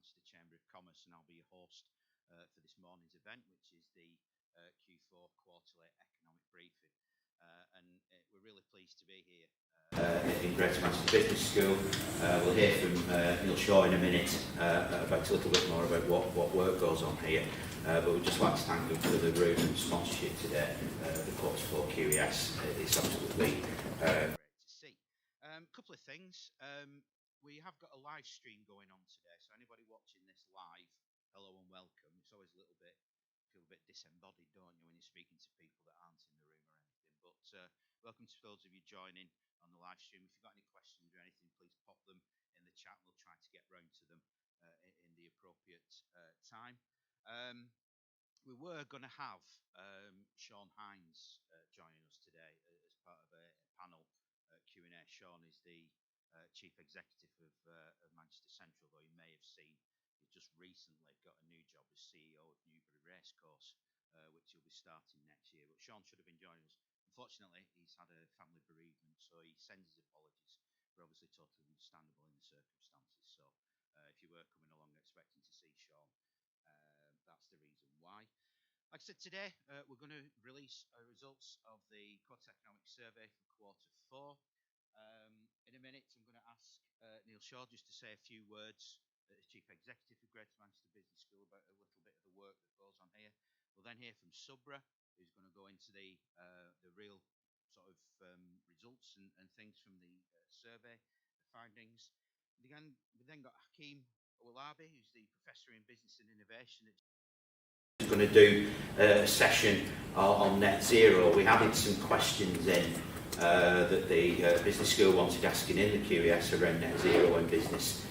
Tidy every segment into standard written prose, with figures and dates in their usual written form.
Manchester Chamber of Commerce, and I'll be your host for this morning's event, which is the Q4 quarterly economic briefing. We're really pleased to be here in Greater Manchester Business School. We'll hear from Neil Shaw in a minute about a little bit more about what work goes on here. But we'd just like to thank them for the room and sponsorship today. The Quarter 4 QES, it's absolutely great to see. A couple of things. We have got a live stream going on today, so anybody watching this live, hello and welcome. It's always feel a bit disembodied, don't you, when you're speaking to people that aren't in the room or anything. But welcome to those of you joining on the live stream. If you've got any questions or anything, please pop them in the chat. We'll try to get round to them in the appropriate time. We were going to have Sean Hines joining us today as part of a panel Q&A. Sean is the Chief Executive of Manchester Central, though you may have seen he just recently got a new job as CEO of Newbury Racecourse, which he'll be starting next year. But Sean should have been joining us. Unfortunately, he's had a family bereavement, so he sends his apologies. We're obviously totally understandable in the circumstances. So if you were coming along expecting to see Sean, that's the reason why. Like I said, today we're going to release results of the Quarter Economic Survey for Quarter 4. In a minute, I'm going to ask Neil Shaw just to say a few words as Chief Executive of Greater Manchester Business School about a little bit of the work that goes on here. We'll then hear from Subra, who's going to go into the real sort of results and things from the survey, the findings. We then got Hakeem Owolabi, who's the Professor in Business and Innovation at going to do a session on net zero. We added some questions in that the business school wanted asking in the QES around net zero and business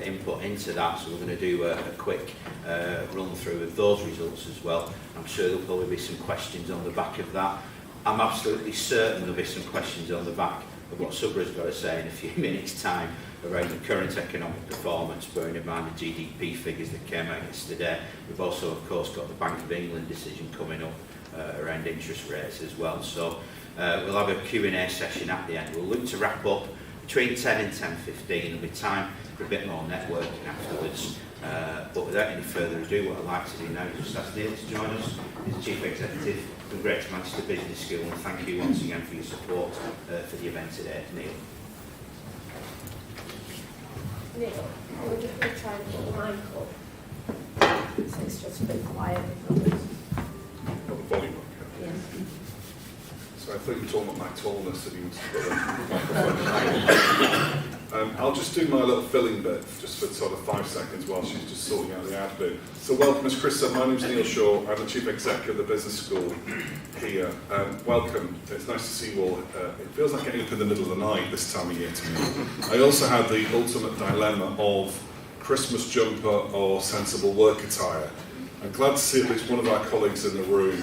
input into that, so we're going to do a quick run through of those results as well. I'm sure there'll probably be some questions on the back of that. I'm absolutely certain there'll be some questions on the back of what Subra's got to say in a few minutes' time around the current economic performance, bearing in mind the GDP figures that came out yesterday. We've also, of course, got the Bank of England decision coming up around interest rates as well. So we'll have a Q&A session at the end. We'll look to wrap up between 10 and 10:15. There'll be time for a bit more networking afterwards. But without any further ado, what I'd like to do now is just ask Neil to join us as Chief Executive of Greater Manchester Business School, and thank you once again for your support for the event today. Neil. Neil, we're just going to try and put the mic up, so it's just a bit quiet. Got the volume up, yeah. So I thought you were talking about my tallness and you wanted to put a microphone. I'll just do my little filling bit just for sort of 5 seconds while she's just sorting out the ad bit. So welcome, as Chris said, my name's Neil Shaw. I'm the Chief Executive of the Business School here. Welcome. It's nice to see you all. It feels like getting up in the middle of the night this time of year to me. I also had the ultimate dilemma of Christmas jumper or sensible work attire. I'm glad to see at least one of our colleagues in the room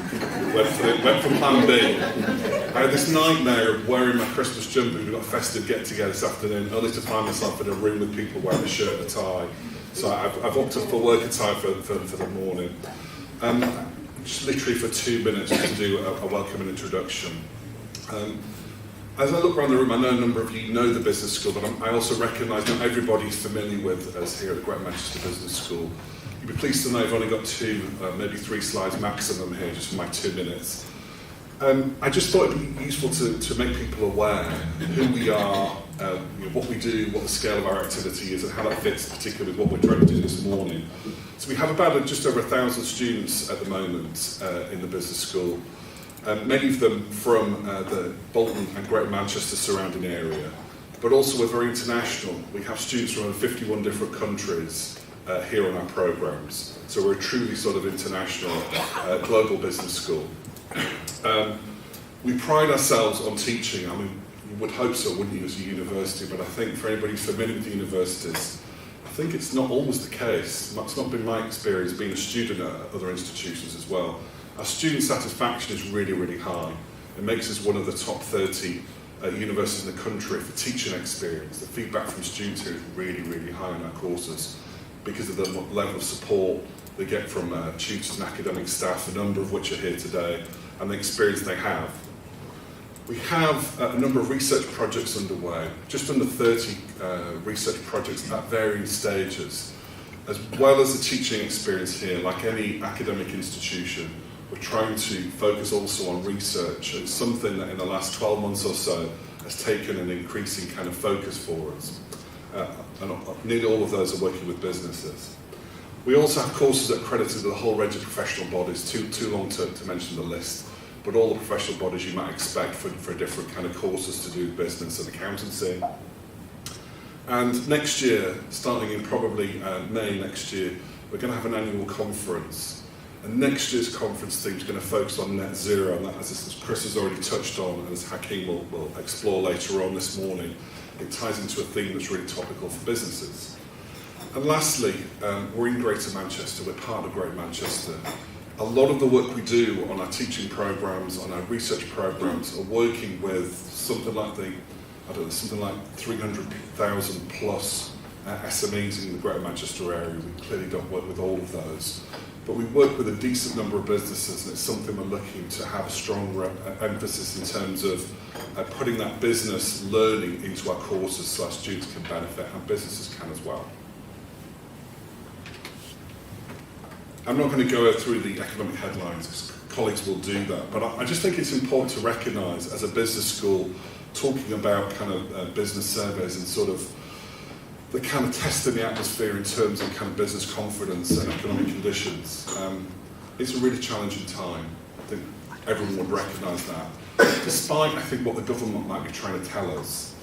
went for plan B. I had this nightmare of wearing my Christmas jumper. We've got a festive get-together this afternoon, only to find myself in a room with people wearing a shirt and a tie. So I've opted for work attire for the morning. Just literally for 2 minutes to do a welcome and introduction. As I look around the room, I know a number of you know the business school, but I also recognise not everybody's familiar with us here at the Greater Manchester Business School. You'll be pleased to know I've only got 2, maybe 3 slides maximum here, just for my 2 minutes. I just thought it'd be useful to make people aware who we are, what we do, what the scale of our activity is, and how that fits particularly with what we're trying to do this morning. So we have about just over 1,000 students at the moment in the business school, many of them from the Bolton and Greater Manchester surrounding area, but also we're very international. We have students from over 51 different countries here on our programmes. So we're a truly sort of international, global business school. We pride ourselves on teaching. I mean, you would hope so, wouldn't you, as a university? But I think for anybody who's familiar with the universities, I think it's not always the case. It's not been my experience being a student at other institutions as well. Our student satisfaction is really, really high. It makes us one of the top 30 universities in the country for teaching experience. The feedback from students here is really, really high in our courses because of the level of support they get from tutors and academic staff, a number of which are here today, and the experience they have. We have a number of research projects underway, just under 30 research projects at varying stages. as well as the teaching experience here, like any academic institution, we're trying to focus also on research. It's something that in the last 12 months or so has taken an increasing kind of focus for us. And nearly all of those are working with businesses. We also have courses accredited to the whole range of professional bodies, too long to mention the list, but all the professional bodies you might expect for different kind of courses to do with business and accountancy. And next year, starting in probably May next year, we're going to have an annual conference. And next year's conference theme is going to focus on net zero, and that, as Chris has already touched on, and as Hakeem will explore later on this morning, it ties into a theme that's really topical for businesses. And lastly, we're in Greater Manchester, we're part of Greater Manchester. A lot of the work we do on our teaching programmes, on our research programmes, are working with something like 300,000 plus SMEs in the Greater Manchester area. We clearly don't work with all of those, but we work with a decent number of businesses, and it's something we're looking to have a strong emphasis in terms of putting that business learning into our courses so our students can benefit and businesses can as well. I'm not going to go through the economic headlines because colleagues will do that, but I just think it's important to recognise as a business school, talking about kind of business surveys and sort of the kind of testing the atmosphere in terms of kind of business confidence and economic conditions. It's a really challenging time. I think everyone would recognise that. Despite, I think, what the government might be trying to tell us,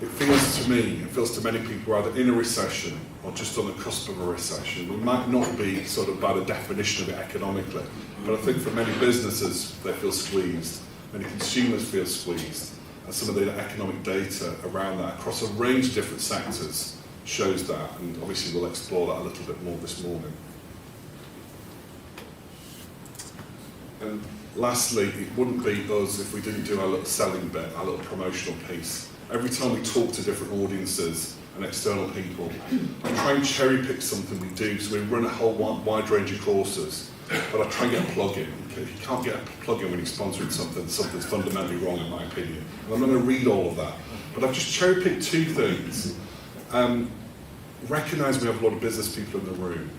it feels to me, it feels to many people, either in a recession or just on the cusp of a recession. We might not be sort of by the definition of it economically, but I think for many businesses, they feel squeezed. Many consumers feel squeezed. And some of the economic data around that across a range of different sectors shows that, and obviously we'll explore that a little bit more this morning. And lastly, it wouldn't be us if we didn't do our little selling bit, our little promotional piece. Every time we talk to different audiences and external people, we try and cherry pick something we do, so we run a whole wide range of courses, but I try and get a plug-in. Okay? If you can't get a plug-in when you're sponsoring something, something's fundamentally wrong in my opinion. And I'm not going to read all of that, but I've just cherry picked two things. Recognise we have a lot of business people in the room.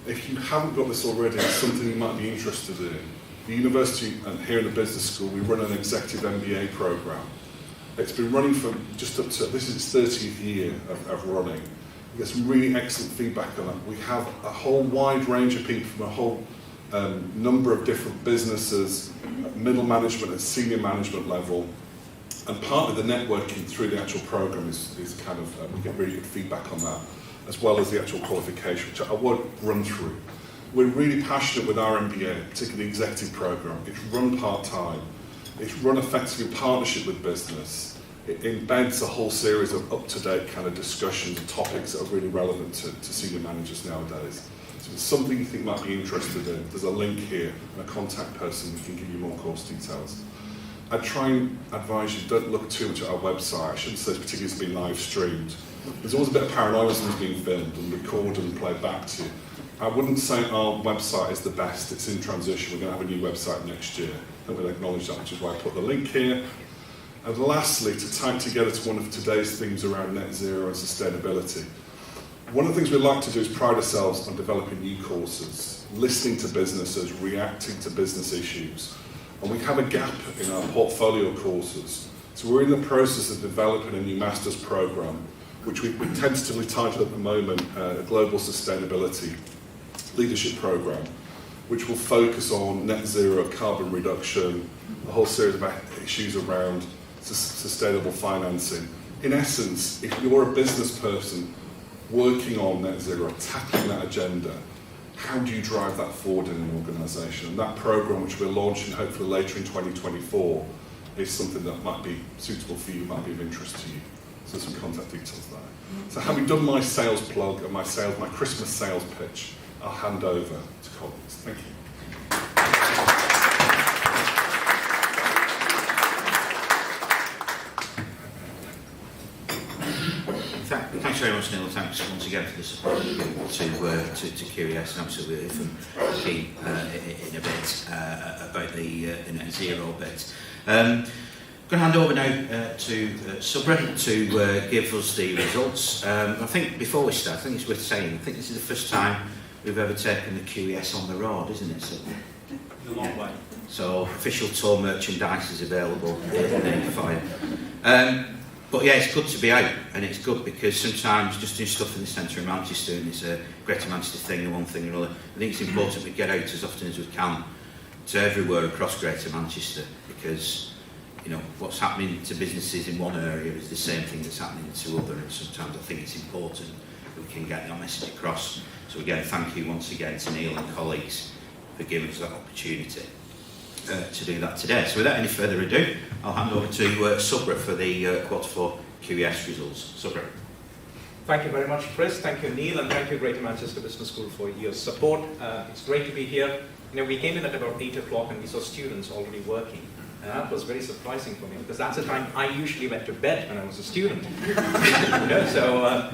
If you haven't got this already, it's something you might be interested in. The university and here in the business school, we run an executive MBA programme. It's been running for just up to, this is its 30th year of running. We get some really excellent feedback on that. We have a whole wide range of people from a whole number of different businesses, middle management and senior management level. And part of the networking through the actual programme is kind of, we get really good feedback on that, as well as the actual qualification, which I won't run through. We're really passionate with our MBA, particularly the executive programme. It's run part-time. It's run effectively in partnership with business. It embeds a whole series of up-to-date kind of discussions and topics that are really relevant to senior managers nowadays. So if it's something you think might be interested in, there's a link here and a contact person who can give you more course details. I try and advise you, don't look too much at our website. I shouldn't say particularly it's been live streamed. There's always a bit of paranoia when it's being filmed and recorded and played back to you. I wouldn't say our website is the best. It's in transition. We're going to have a new website next year. And we'll acknowledge that, which is why I put the link here. And lastly, to tie together to one of today's themes around net zero and sustainability. One of the things we like to do is pride ourselves on developing new courses, listening to businesses, reacting to business issues. And we have a gap in our portfolio courses. So we're in the process of developing a new master's programme, which we tentatively titled at the moment Global Sustainability Leadership Programme, which will focus on net zero, carbon reduction, a whole series of issues around sustainable financing. In essence, if you're a business person working on net zero, tackling that agenda, how do you drive that forward in an organisation? And that programme, which we're launching hopefully later in 2024, is something that might be suitable for you, might be of interest to you. So some contact details there. So having done my sales plug and my Christmas sales pitch, I'll hand over to colleagues. Thank you. Thanks very much, Neil. Thanks once again for the support to QES, and obviously we'll hear from Keith in a bit about the net zero bit. going to hand over now to Subra to give us the results. I think before we start, I think it's worth saying, I think this is the first time we've ever taken the QES on the road, isn't it, Subra? A long way. So official tour merchandise is available for you. But yeah, it's good to be out, and it's good because sometimes just doing stuff in the centre of Manchester, and it's a Greater Manchester thing and one thing or another, I think it's important we get out as often as we can to everywhere across Greater Manchester, because you know what's happening to businesses in one area is the same thing that's happening to other, and sometimes I think it's important that we can get that message across. So again, thank you once again to Neil and colleagues for giving us that opportunity to do that today. So without any further ado, I'll hand over to Subra for the Q4 QES results. Subra. Thank you very much, Chris. Thank you, Neil, and thank you, Greater Manchester Business School, for your support. It's great to be here. You know, we came in at about 8 o'clock and we saw students already working. And that was very surprising for me, because that's the time I usually went to bed when I was a student. So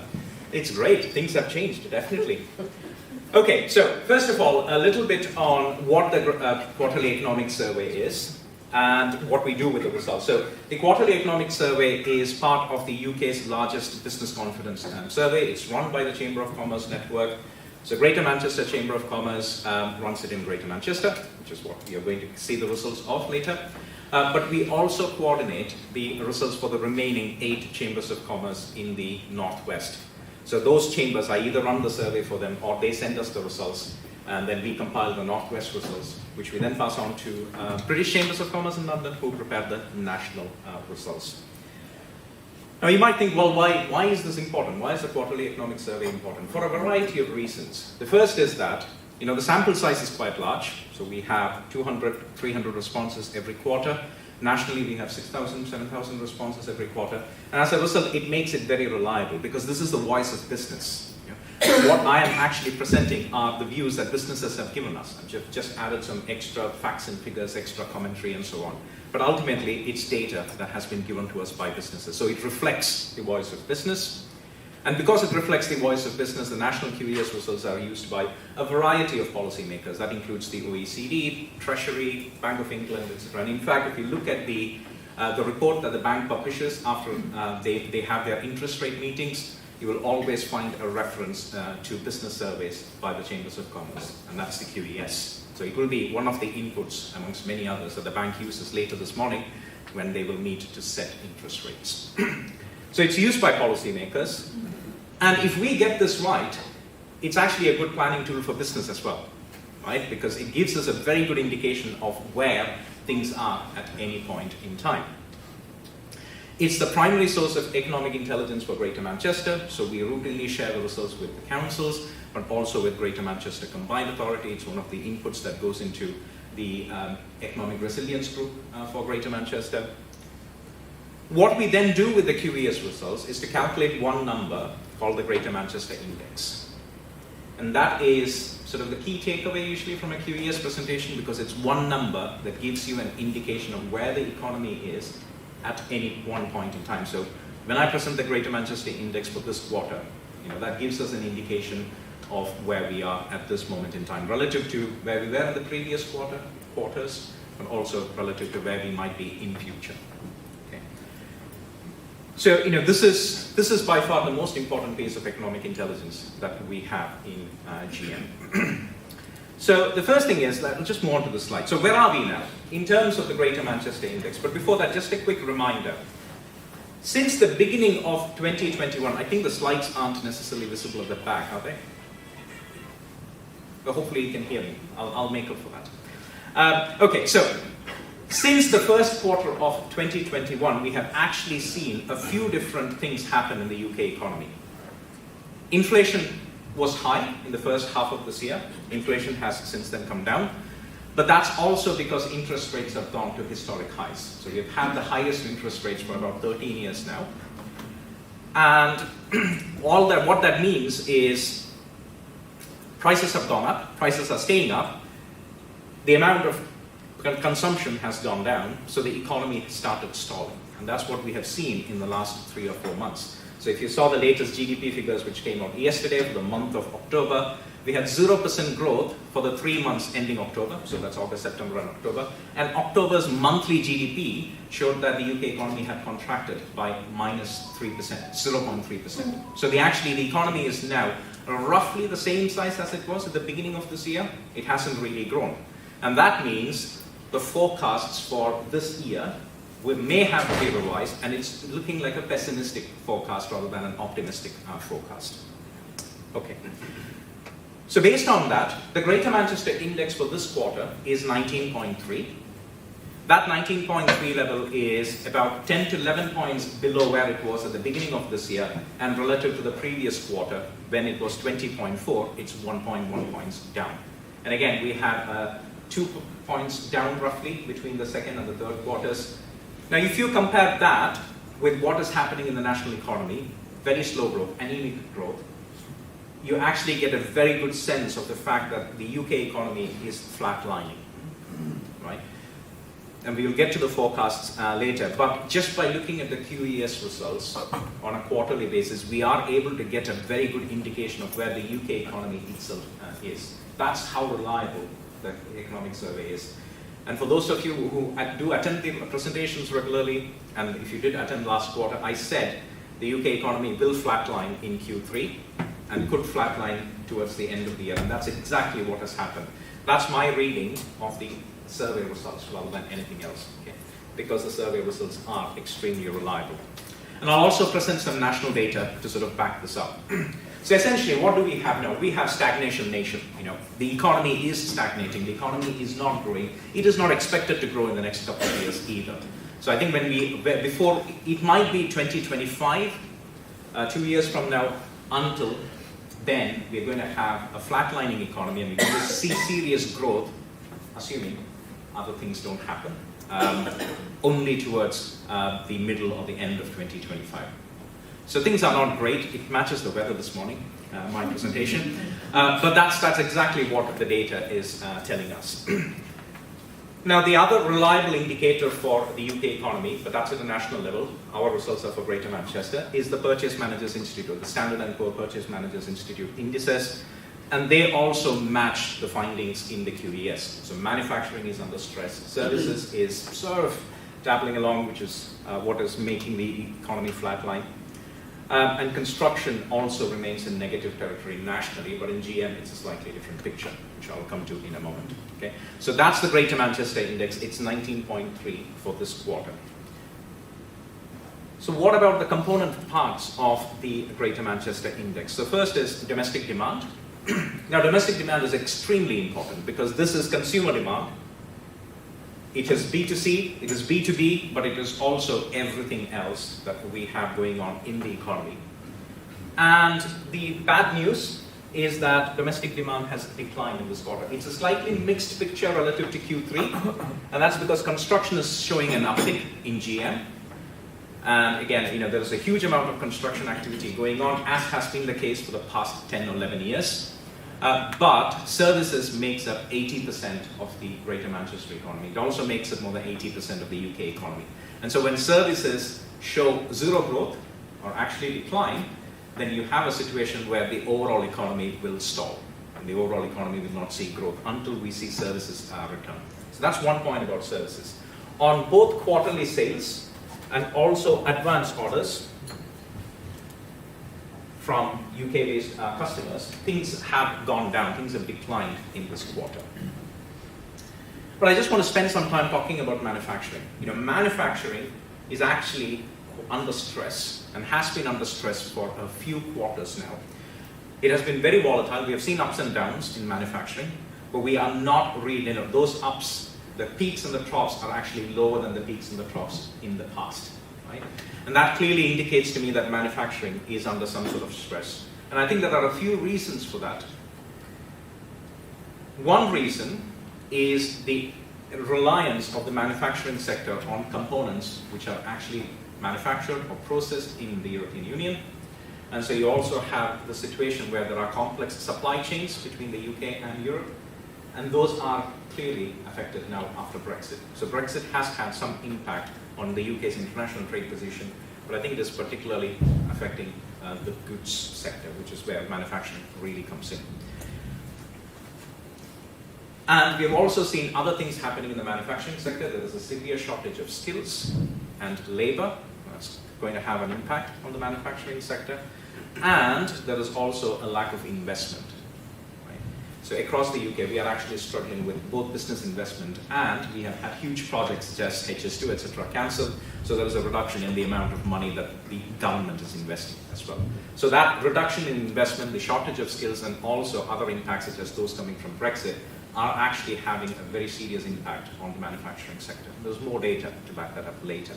it's great. Things have changed, definitely. Okay, so first of all, a little bit on what the Quarterly Economic Survey is and what we do with the results. So the Quarterly Economic Survey is part of the UK's largest business confidence survey. It's run by the Chamber of Commerce Network. So Greater Manchester Chamber of Commerce runs it in Greater Manchester, which is what we are going to see the results of later. But we also coordinate the results for the remaining 8 chambers of commerce in the Northwest. So those chambers, I either run the survey for them or they send us the results, and then we compile the Northwest results, which we then pass on to British Chambers of Commerce in London, who prepare the national results. Now you might think, well, why is this important? Why is the Quarterly Economic Survey important? For a variety of reasons. The first is that, you know, the sample size is quite large. So we have 200, 300 responses every quarter. Nationally, we have 6,000, 7,000 responses every quarter. And as a result, it makes it very reliable, because this is the voice of business. What I am actually presenting are the views that businesses have given us. I've just added some extra facts and figures, extra commentary, and so on. But ultimately, it's data that has been given to us by businesses. So it reflects the voice of business. And because it reflects the voice of business, the national QES results are used by a variety of policymakers. That includes the OECD, Treasury, Bank of England, etc. And in fact, if you look at the report that the bank publishes after they have their interest rate meetings, you will always find a reference to business surveys by the Chambers of Commerce, and that's the QES. So it will be one of the inputs amongst many others that the bank uses later this morning when they will meet to set interest rates. So it's used by policymakers. And if we get this right, it's actually a good planning tool for business as well, right? Because it gives us a very good indication of where things are at any point in time. It's the primary source of economic intelligence for Greater Manchester, so we routinely share the results with the councils, but also with Greater Manchester Combined Authority. It's one of the inputs that goes into the Economic Resilience Group for Greater Manchester. What we then do with the QES results is to calculate one number called the Greater Manchester Index. And that is sort of the key takeaway usually from a QES presentation, because it's one number that gives you an indication of where the economy is at any one point in time. So when I present the Greater Manchester Index for this quarter, you know, that gives us an indication of where we are at this moment in time, relative to where we were in the previous quarters, but also relative to where we might be in future. Okay. So, you know, this is by far the most important piece of economic intelligence that we have in GM. So the first thing is, let's just move on to the slide. So where are we now in terms of the Greater Manchester Index? But before that, just a quick reminder. Since the beginning of 2021, I think the slides aren't necessarily visible at the back, are they? But hopefully you can hear me. I'll make up for that. Okay, so since the first quarter of 2021, we have actually seen a few different things happen in the UK economy. Inflation was high in the first half of this year. Inflation has since then come down. But that's also because interest rates have gone to historic highs. So we've had the highest interest rates for about 13 years now. And what that means is prices have gone up, prices are staying up, the amount of consumption has gone down, so the economy has started stalling. And that's what we have seen in the last 3 or 4 months. So if you saw the latest GDP figures which came out yesterday for the month of October, we had 0% growth for the 3 months ending October, so that's August, September, and October. And October's monthly GDP showed that the UK economy had contracted by minus 3%, 0.3%. So the economy is now roughly the same size as it was at the beginning of this year. It hasn't really grown. And that means the forecasts for this year may have to be revised, and it's looking like a pessimistic forecast rather than an optimistic forecast. Okay. So based on that, the Greater Manchester Index for this quarter is 19.3. That 19.3 level is about 10 to 11 points below where it was at the beginning of this year, and relative to the previous quarter, when it was 20.4, it's 1.1 points down. And again, we have 2 points down roughly between the second and the third quarters. Now, if you compare that with what is happening in the national economy, very slow growth, anemic growth, you actually get a very good sense of the fact that the UK economy is flatlining, right? And we will get to the forecasts later, but just by looking at the QES results on a quarterly basis, we are able to get a very good indication of where the UK economy itself is. That's how reliable the economic survey is. And for those of you who do attend the presentations regularly, and if you did attend last quarter, I said the UK economy will flatline in Q3 and could flatline towards the end of the year, and that's exactly what has happened. That's my reading of the survey results rather than anything else, okay? Because the survey results are extremely reliable. And I'll also present some national data to sort of back this up. So essentially, what do we have now? We have stagnation nation. The economy is stagnating. The economy is not growing. It is not expected to grow in the next couple of years either. So I think before, it might be 2025, 2 years from now, until then, we're going to have a flatlining economy, and we're going to see serious growth, assuming other things don't happen, only towards the middle or the end of 2025. So things are not great. It matches the weather this morning, my presentation. But that's exactly what the data is telling us. Now, the other reliable indicator for the UK economy, but that's at a national level, our results are for Greater Manchester, is the Purchase Managers Institute, the Standard & Poor Purchase Managers Institute indices, and they also match the findings in the QES. So manufacturing is under stress, services is sort of dabbling along, which is what is making the economy flatline. And construction also remains in negative territory nationally, but in GM it's a slightly different picture, which I'll come to in a moment. Okay? So that's the Greater Manchester Index. It's 19.3 for this quarter. So what about the component parts of the Greater Manchester Index? So first is domestic demand. Now, domestic demand is extremely important because this is consumer demand. It is B2C, it is B2B, but it is also everything else that we have going on in the economy. And the bad news is that domestic demand has declined in this quarter. It's a slightly mixed picture relative to Q3, and that's because construction is showing an uptick in GM. And again, there is a huge amount of construction activity going on, as has been the case for the past 10 or 11 years. But services makes up 80% of the Greater Manchester economy. It also makes up more than 80% of the UK economy. And so when services show zero growth or actually decline, then you have a situation where the overall economy will stall. And the overall economy will not see growth until we see services return. So that's one point about services. On both quarterly sales and also advance orders from UK-based customers, things have gone down, things have declined in this quarter. But I just want to spend some time talking about manufacturing. Manufacturing is actually under stress and has been under stress for a few quarters now. It has been very volatile. We have seen ups and downs in manufacturing, but we are not really, those ups, the peaks and the troughs are actually lower than the peaks and the troughs in the past, right? And that clearly indicates to me that manufacturing is under some sort of stress. And I think there are a few reasons for that. One reason is the reliance of the manufacturing sector on components which are actually manufactured or processed in the European Union. And so you also have the situation where there are complex supply chains between the UK and Europe, and those are clearly affected now after Brexit. So Brexit has had some impact on the UK's international trade position, but I think it is particularly affecting the goods sector, which is where manufacturing really comes in. And we've also seen other things happening in the manufacturing sector. There is a severe shortage of skills and labor. That's going to have an impact on the manufacturing sector. And there is also a lack of investment. Right? So across the UK, we are actually struggling with both business investment, and we have had huge projects such as HS2, etc., cancelled. So there is a reduction in the amount of money that the government is investing as well. So that reduction in investment, the shortage of skills, and also other impacts such as those coming from Brexit are actually having a very serious impact on the manufacturing sector. There's more data to back that up later.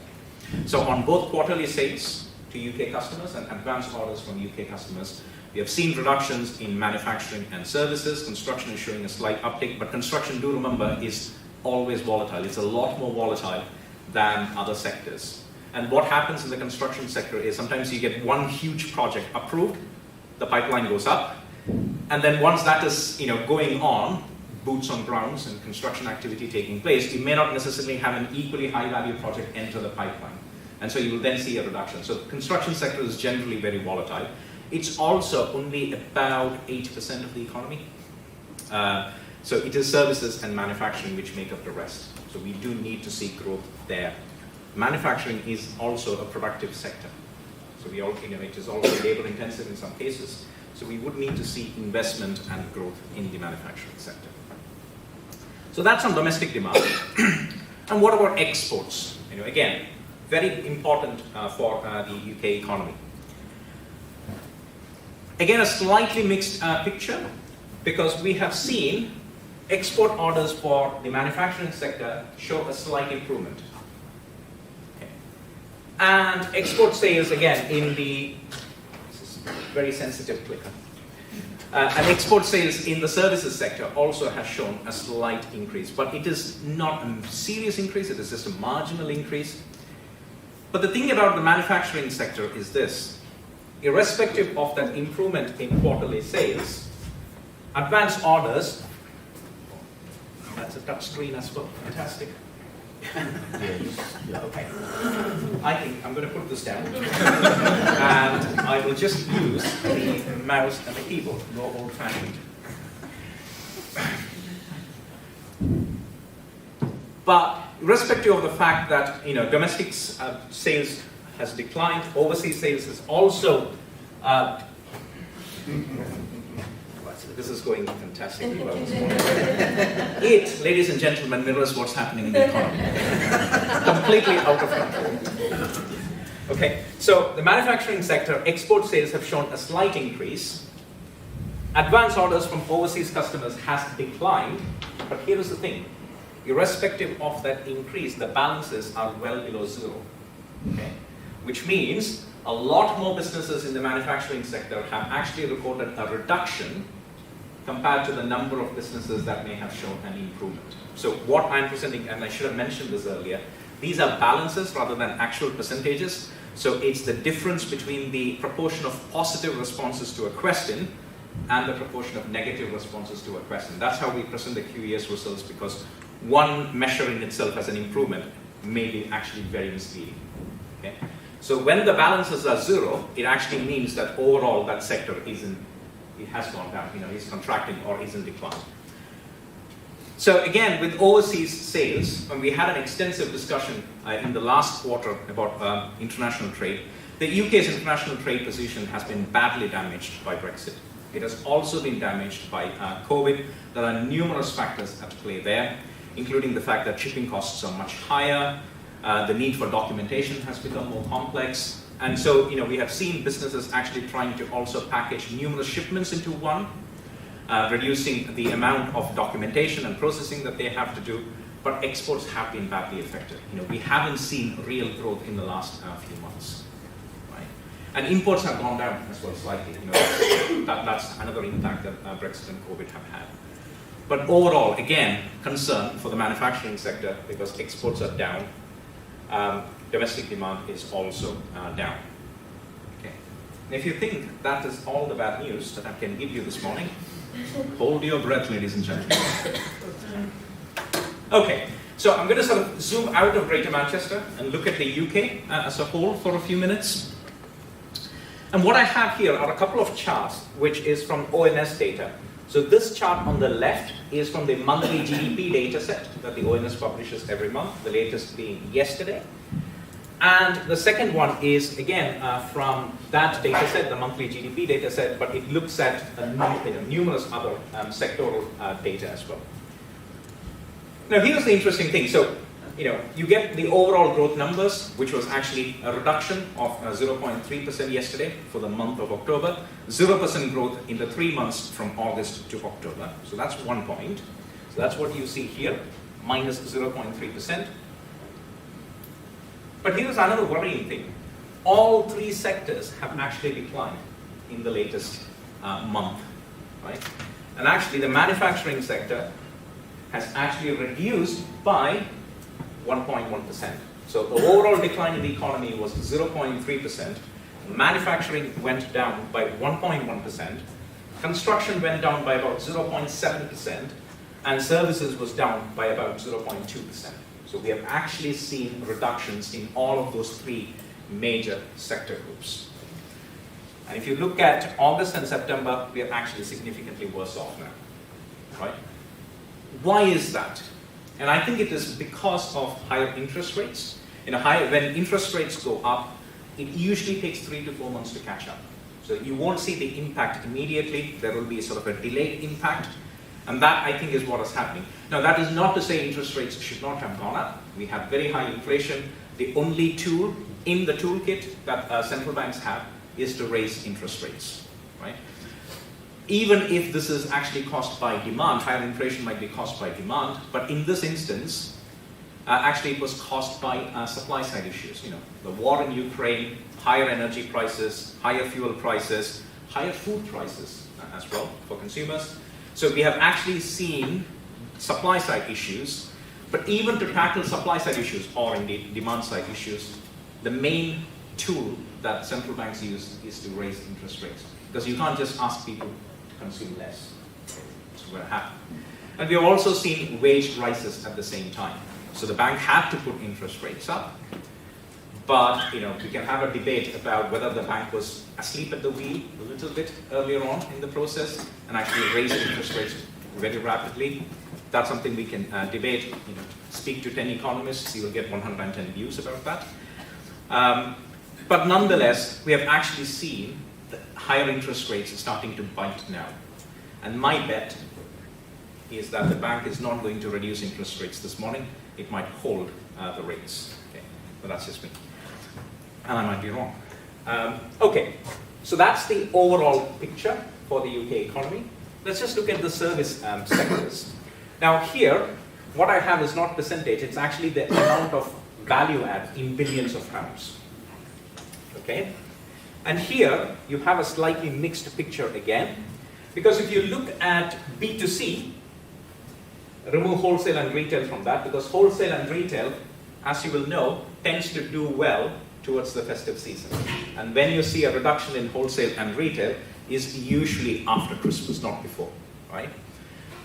So on both quarterly sales to UK customers and advance orders from UK customers, we have seen reductions in manufacturing and services. Construction is showing a slight uptick, but construction, do remember, is always volatile. It's a lot more volatile than other sectors. And what happens in the construction sector is sometimes you get one huge project approved, the pipeline goes up, and then once that is going on, boots on grounds and construction activity taking place, you may not necessarily have an equally high value project enter the pipeline. And so you will then see a reduction. So the construction sector is generally very volatile. It's also only about 8% of the economy. So it is services and manufacturing which make up the rest. So we do need to see growth there. Manufacturing is also a productive sector. So we all, it is also labor intensive in some cases. So we would need to see investment and growth in the manufacturing sector. So that's on domestic demand. And what about exports? Again, very important for the UK economy. Again, a slightly mixed picture, because we have seen export orders for the manufacturing sector show a slight improvement. Okay. And export sales, again, in the, this is very sensitive clicker. And export sales in the services sector also has shown a slight increase, but it is not a serious increase, it is just a marginal increase. But the thing about the manufacturing sector is this: irrespective of that improvement in quarterly sales, advance orders, that's a touch screen as well, fantastic. Okay. I think I'm going to put this down and I will just use the mouse and the keyboard, no old-fashioned. But irrespective of the fact that domestic sales has declined, overseas sales is also this is going fantastically well. It, ladies and gentlemen, mirrors what's happening in the economy. Completely out of control. Okay, so the manufacturing sector, export sales have shown a slight increase. Advance orders from overseas customers has declined, but here is the thing. Irrespective of that increase, the balances are well below zero. Okay? Which means a lot more businesses in the manufacturing sector have actually recorded a reduction compared to the number of businesses that may have shown an improvement. So what I'm presenting, and I should have mentioned this earlier, these are balances rather than actual percentages. So it's the difference between the proportion of positive responses to a question and the proportion of negative responses to a question. That's how we present the QES results, because one measure in itself as an improvement may be actually very misleading. Okay? So when the balances are zero, it actually means that overall that sector it has gone down, is contracting or is in decline. So again, with overseas sales, when we had an extensive discussion in the last quarter about international trade, the UK's international trade position has been badly damaged by Brexit. It has also been damaged by COVID. There are numerous factors at play there, including the fact that shipping costs are much higher, the need for documentation has become more complex, and so we have seen businesses actually trying to also package numerous shipments into one, reducing the amount of documentation and processing that they have to do, but exports have been badly affected. We haven't seen real growth in the last few months. Right? And imports have gone down as well slightly. That's another impact that Brexit and COVID have had. But overall, again, concern for the manufacturing sector because exports are down. Domestic demand is also down. Okay. And if you think that is all the bad news that I can give you this morning, hold your breath, ladies and gentlemen. Okay, So I'm going to sort of zoom out of Greater Manchester and look at the UK as a whole for a few minutes. And what I have here are a couple of charts, which is from ONS data. So this chart on the left is from the monthly GDP data set that the ONS publishes every month, the latest being yesterday. And the second one is, again, from that data set, the monthly GDP data set, but it looks at numerous other sectoral data as well. Now, here's the interesting thing. So, you get the overall growth numbers, which was actually a reduction of 0.3% yesterday for the month of October, 0% growth in the 3 months from August to October. So that's one point. So that's what you see here, minus 0.3%. But here's another worrying thing. All 3 sectors have actually declined in the latest month, right? And actually, the manufacturing sector has actually reduced by 1.1%. So the overall decline in the economy was 0.3%. Manufacturing went down by 1.1%. Construction went down by about 0.7%. And services was down by about 0.2%. So we have actually seen reductions in all of those 3 major sector groups. And if you look at August and September, we are actually significantly worse off now, right? Why is that? And I think it is because of higher interest rates. When interest rates go up, it usually takes 3 to 4 months to catch up. So you won't see the impact immediately. There will be sort of a delayed impact. And that, I think, is what is happening. Now, that is not to say interest rates should not have gone up. We have very high inflation. The only tool in the toolkit that central banks have is to raise interest rates, right? Even if this is actually caused by demand, higher inflation might be caused by demand, but in this instance, actually it was caused by supply side issues. The war in Ukraine, higher energy prices, higher fuel prices, higher food prices as well for consumers. So we have actually seen supply side issues, but even to tackle supply side issues or indeed demand side issues, the main tool that central banks use is to raise interest rates. Because you can't just ask people consume less. That's what happened. And we have also seen wage rises at the same time. So the bank had to put interest rates up. But we can have a debate about whether the bank was asleep at the wheel a little bit earlier on in the process and actually raised interest rates very rapidly. That's something we can debate. Speak to 10 economists, you will get 110 views about that. But nonetheless, we have actually seen the higher interest rates starting to bite now. And my bet is that the bank is not going to reduce interest rates this morning. It might hold the rates. Okay. But that's just me. And I might be wrong. Okay, so that's the overall picture for the UK economy. Let's just look at the service sectors. Now here, what I have is not percentage, it's actually the amount of value add in billions of pounds. Okay? And here, you have a slightly mixed picture again, because if you look at B2C, remove wholesale and retail from that, because wholesale and retail, as you will know, tends to do well towards the festive season. And when you see a reduction in wholesale and retail, is usually after Christmas, not before, right?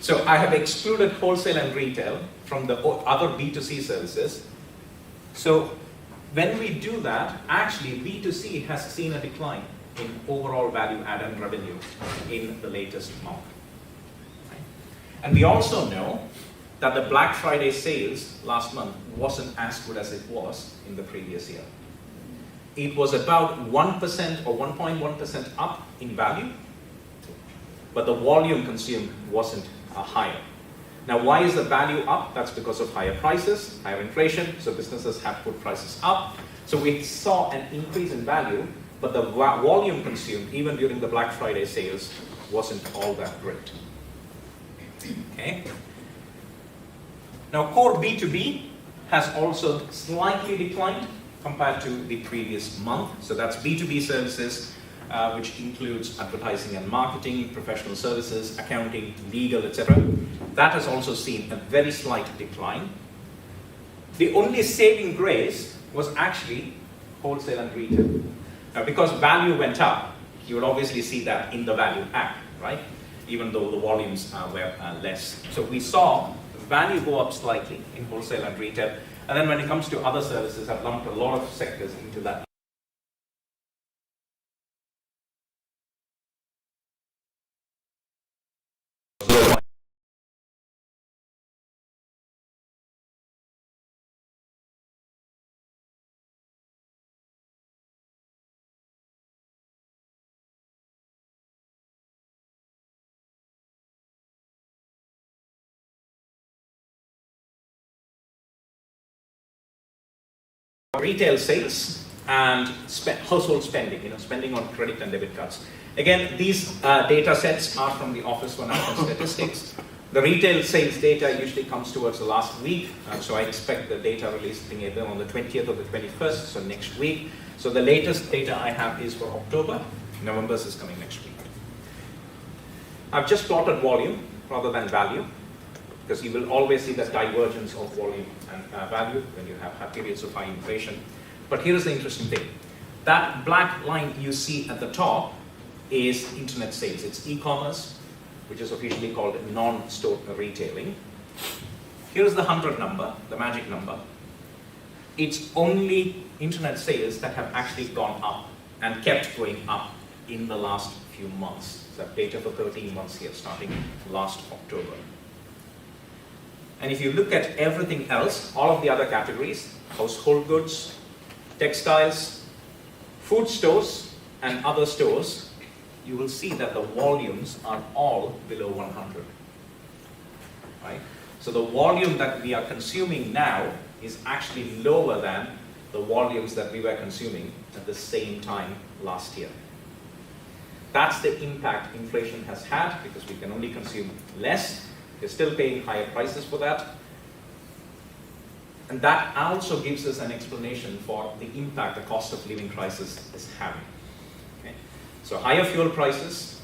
So I have excluded wholesale and retail from the other B2C services. So when we do that, actually B2C has seen a decline in overall value added revenue in the latest month. Right? And we also know that the Black Friday sales last month wasn't as good as it was in the previous year. It was about 1% or 1.1% up in value, but the volume consumed wasn't higher. Now, why is the value up? That's because of higher prices, higher inflation, so businesses have put prices up. So we saw an increase in value, but the volume consumed, even during the Black Friday sales, wasn't all that great. Okay. Now, core B2B has also slightly declined compared to the previous month. So that's B2B services, which includes advertising and marketing, professional services, accounting, legal, etc. That has also seen a very slight decline. The only saving grace was actually wholesale and retail. Now, because value went up, you will obviously see that in the value add, right? Even though the volumes were less. So we saw value go up slightly in wholesale and retail. And then when it comes to other services, I've lumped a lot of sectors into that. Retail sales and household spending, spending on credit and debit cards. Again, these data sets are from the Office for National Statistics. The retail sales data usually comes towards the last week, so I expect the data release being either on the 20th or the 21st, so next week. So the latest data I have is for October. November's is coming next week. I've just plotted volume rather than value, because you will always see the divergence of volume and value when you have periods of high inflation. But here's the interesting thing. That black line you see at the top is internet sales. It's e-commerce, which is officially called non-store retailing. Here's the 100 number, the magic number. It's only internet sales that have actually gone up and kept going up in the last few months. So data for 13 months here, starting last October. And if you look at everything else, all of the other categories, household goods, textiles, food stores, and other stores, you will see that the volumes are all below 100. Right? So the volume that we are consuming now is actually lower than the volumes that we were consuming at the same time last year. That's the impact inflation has had, because we can only consume less. We're still paying higher prices for that. And that also gives us an explanation for the impact the cost of living crisis is having. Okay? So higher fuel prices,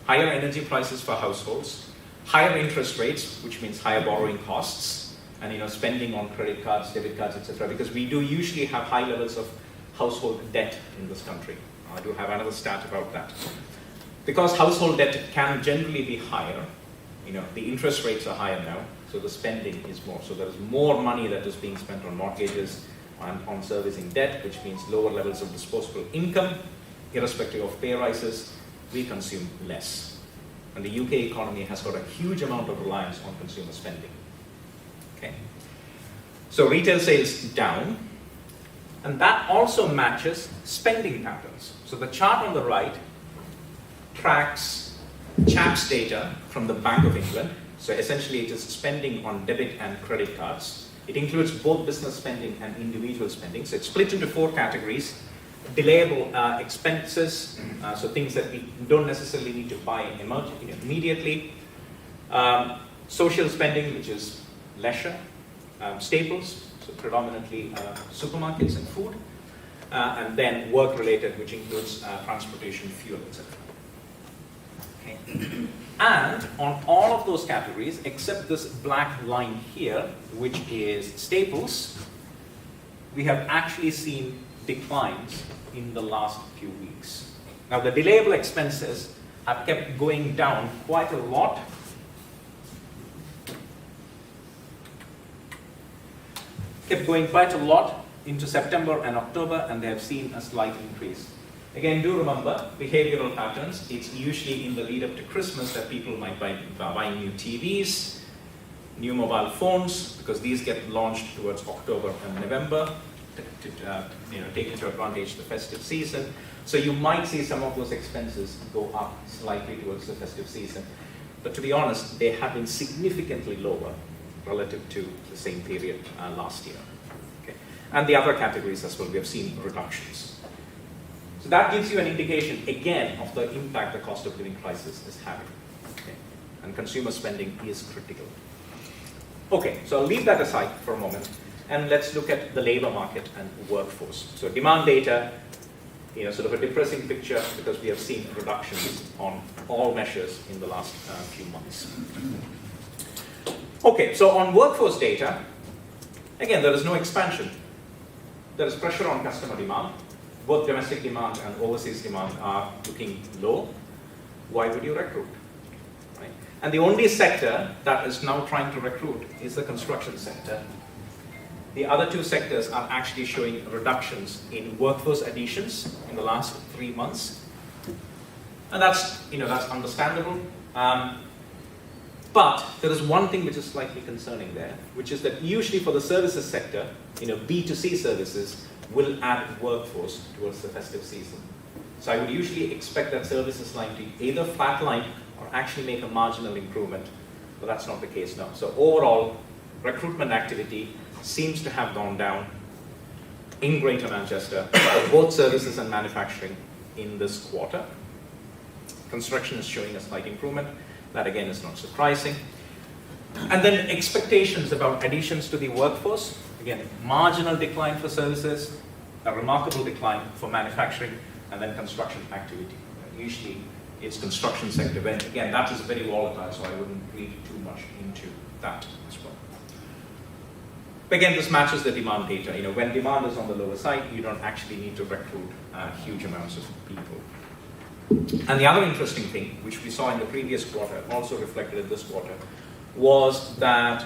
higher energy prices for households, higher interest rates, which means higher borrowing costs, and spending on credit cards, debit cards, etc. Because we do usually have high levels of household debt in this country. I do have another stat about that. Because household debt can generally be higher, the interest rates are higher now, so the spending is more. So there is more money that is being spent on mortgages and on servicing debt, which means lower levels of disposable income. Irrespective of pay rises, we consume less. And the UK economy has got a huge amount of reliance on consumer spending. Okay. So retail sales down, and that also matches spending patterns. So the chart on the right tracks CHAPS data from the Bank of England. So essentially it is spending on debit and credit cards. It includes both business spending and individual spending. So it's split into 4 categories. Delayable expenses, so things that we don't necessarily need to buy immediately. Social spending, which is leisure. Staples, so predominantly supermarkets and food. And then work-related, which includes transportation, fuel, etc. Okay. And on all of those categories, except this black line here, which is staples, we have actually seen declines in the last few weeks. Now the delayable expenses have kept going down quite a lot. Kept going quite a lot into September and October, and they have seen a slight increase. Again, do remember behavioral patterns. It's usually in the lead up to Christmas that people might buy new TVs, new mobile phones, because these get launched towards October and November to take into advantage the festive season. So you might see some of those expenses go up slightly towards the festive season. But to be honest, they have been significantly lower relative to the same period last year. Okay. And the other categories as well, we have seen reductions. So that gives you an indication, again, of the impact the cost of living crisis is having. Okay. And consumer spending is critical. Okay, so I'll leave that aside for a moment, and let's look at the labor market and workforce. So demand data, sort of a depressing picture, because we have seen reductions on all measures in the last few months. Okay, so on workforce data, again, there is no expansion. There is pressure on customer demand. Both domestic demand and overseas demand are looking low. Why would you recruit? right? And the only sector that is now trying to recruit is the construction sector. The other two sectors are actually showing reductions in workforce additions in the last 3 months. And that's understandable. But there is one thing which is slightly concerning there, which is that usually for the services sector, B2C services will add workforce towards the festive season. So I would usually expect that services line to either flatline or actually make a marginal improvement, but that's not the case now. So overall, recruitment activity seems to have gone down in Greater Manchester for both services and manufacturing in this quarter. Construction is showing a slight improvement. That again is not surprising. And then expectations about additions to the workforce. Again, marginal decline for services, a remarkable decline for manufacturing, and then construction activity. Usually it's construction sector. But again, that is very volatile, so I wouldn't read too much into that as well. But again, this matches the demand data. When demand is on the lower side, you don't actually need to recruit huge amounts of people. And the other interesting thing, which we saw in the previous quarter, also reflected in this quarter, was that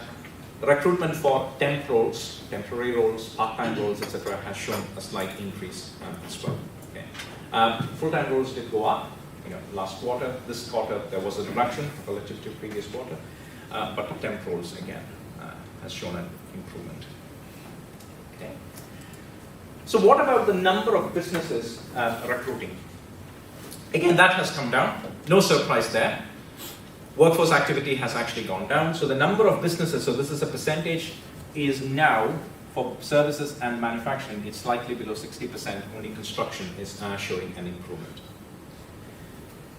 recruitment for temp roles, temporary roles, part-time roles, etc., has shown a slight increase as well. Okay. Full-time roles did go up. Last quarter, this quarter, there was a reduction relative to previous quarter, but temp roles again has shown an improvement. Okay. So what about the number of businesses recruiting? Again, that has come down. No surprise there. Workforce activity has actually gone down. So the number of businesses, so this is a percentage, is now for services and manufacturing, it's slightly below 60%. Only construction is showing an improvement.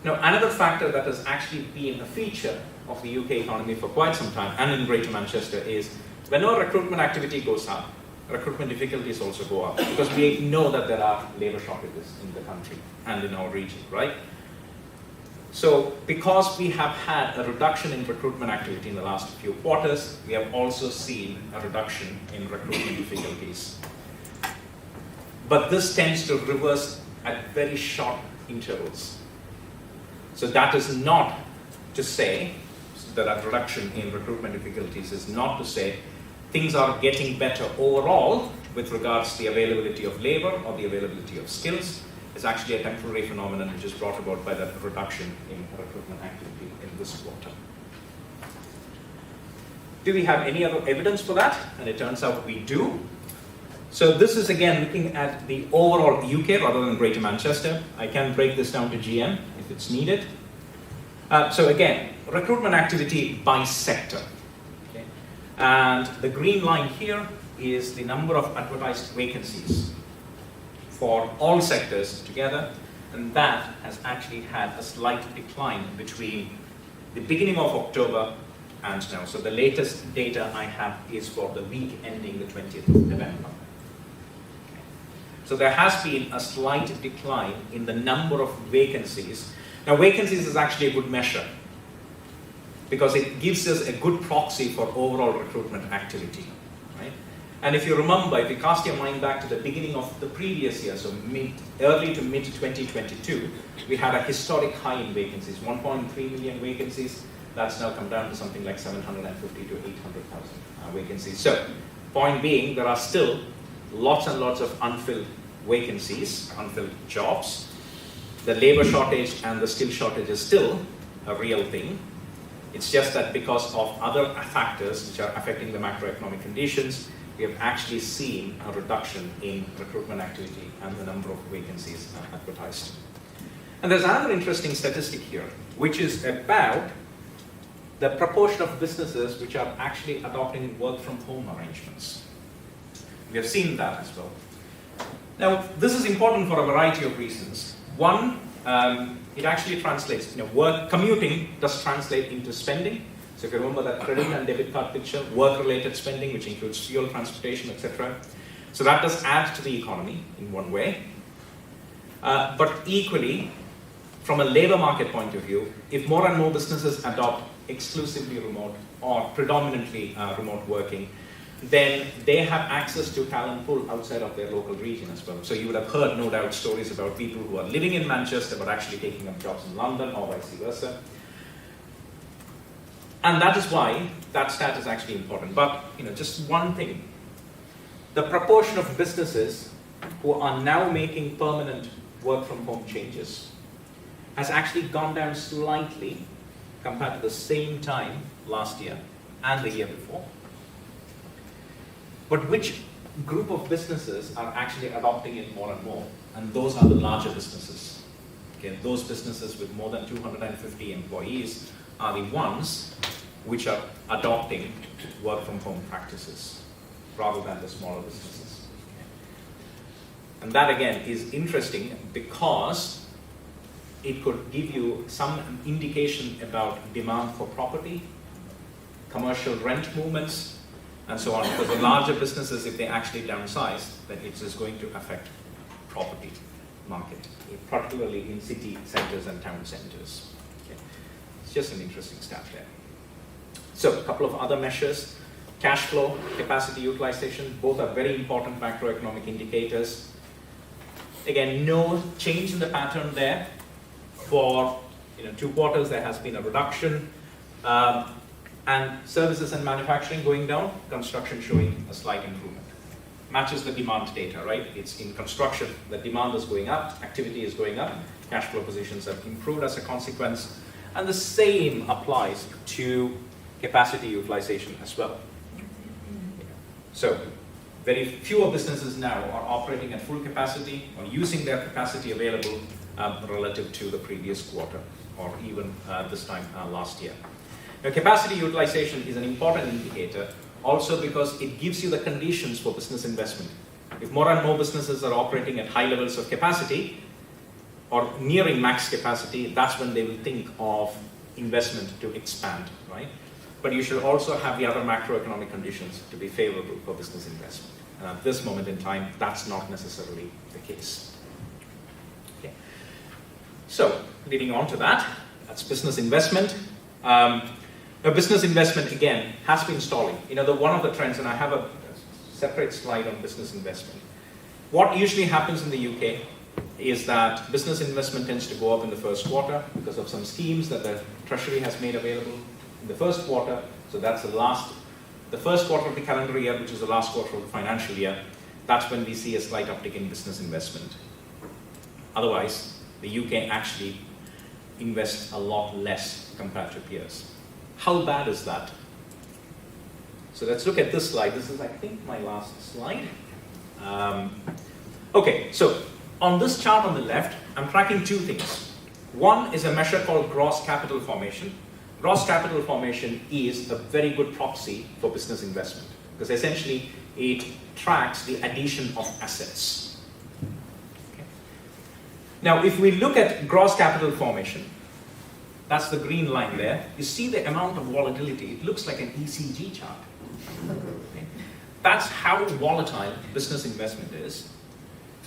Now, another factor that has actually been a feature of the UK economy for quite some time, and in Greater Manchester, is whenever recruitment activity goes up, recruitment difficulties also go up, because we know that there are labor shortages in the country and in our region, right? So because we have had a reduction in recruitment activity in the last few quarters, we have also seen a reduction in recruitment difficulties. But this tends to reverse at very short intervals. So that is not to say that a reduction in recruitment difficulties is not to say things are getting better overall with regards to the availability of labor or the availability of skills. It's actually a temporary phenomenon which is brought about by that reduction in recruitment activity in this quarter. Do we have any other evidence for that? And it turns out we do. So this is again looking at the overall UK rather than Greater Manchester. I can break this down to GM if it's needed. So again, recruitment activity by sector. Okay. And the green line here is the number of advertised vacancies for all sectors together, and that has actually had a slight decline between the beginning of October and now. So the latest data I have is for the week ending the 20th of November. Okay. So there has been a slight decline in the number of vacancies. Now vacancies is actually a good measure because it gives us a good proxy for overall recruitment activity. Right? And if you remember, if you cast your mind back to the beginning of the previous year, so early to mid 2022, we had a historic high in vacancies, 1.3 million vacancies. That's now come down to something like 750 to 800,000 vacancies. So, point being, there are still lots and lots of unfilled vacancies, unfilled jobs. The labor shortage and the skill shortage is still a real thing. It's just that because of other factors which are affecting the macroeconomic conditions, we have actually seen a reduction in recruitment activity and the number of vacancies advertised. And there's another interesting statistic here, which is about the proportion of businesses which are actually adopting work from home arrangements. We have seen that as well. Now, this is important for a variety of reasons. One, it actually translates, commuting does translate into spending. So if you remember that credit and debit card picture, work-related spending, which includes fuel, transportation, etc. So that does add to the economy in one way. But equally, from a labor market point of view, if more and more businesses adopt exclusively remote or predominantly remote working, then they have access to talent pool outside of their local region as well. So you would have heard, no doubt, stories about people who are living in Manchester but actually taking up jobs in London or vice versa. And that is why that stat is actually important. But just one thing. The proportion of businesses who are now making permanent work from home changes has actually gone down slightly compared to the same time last year and the year before. But which group of businesses are actually adopting it more and more? And those are the larger businesses. Okay, those businesses with more than 250 employees are the ones which are adopting work from home practices rather than the smaller businesses. Okay. And that again is interesting because it could give you some indication about demand for property, commercial rent movements, and so on. Because the larger businesses, if they actually downsize, then it is going to affect property market, particularly in city centers and town centers. Okay. It's just an interesting stat there. So a couple of other measures. Cash flow, capacity utilization, both are very important macroeconomic indicators. Again, no change in the pattern there. For 2 quarters, there has been a reduction. And services and manufacturing going down, construction showing a slight improvement. Matches the demand data, right? It's in construction, the demand is going up, activity is going up, cash flow positions have improved as a consequence. And the same applies to capacity utilization as well. So, very fewer businesses now are operating at full capacity or using their capacity available relative to the previous quarter or even this time last year. Now, capacity utilization is an important indicator also because it gives you the conditions for business investment. If more and more businesses are operating at high levels of capacity or nearing max capacity, that's when they will think of investment to expand, right? But you should also have the other macroeconomic conditions to be favorable for business investment. And at this moment in time, that's not necessarily the case. Okay. So, leading on to that, that's business investment. Now, business investment, again, has been stalling. One of the trends, and I have a separate slide on business investment. What usually happens in the UK is that business investment tends to go up in the first quarter because of some schemes that the Treasury has made available in the first quarter. So that's the first quarter of the calendar year, which is the last quarter of the financial year. That's when we see a slight uptick in business investment. Otherwise, the UK actually invests a lot less compared to peers. How bad is that? So let's look at this slide. This is, I think, my last slide. Okay, so on this chart on the left, I'm tracking 2 things. One is a measure called gross capital formation. Gross capital formation is a very good proxy for business investment because essentially it tracks the addition of assets. Okay. Now, if we look at gross capital formation, that's the green line there. You see the amount of volatility. It looks like an ECG chart. Okay. That's how volatile business investment is.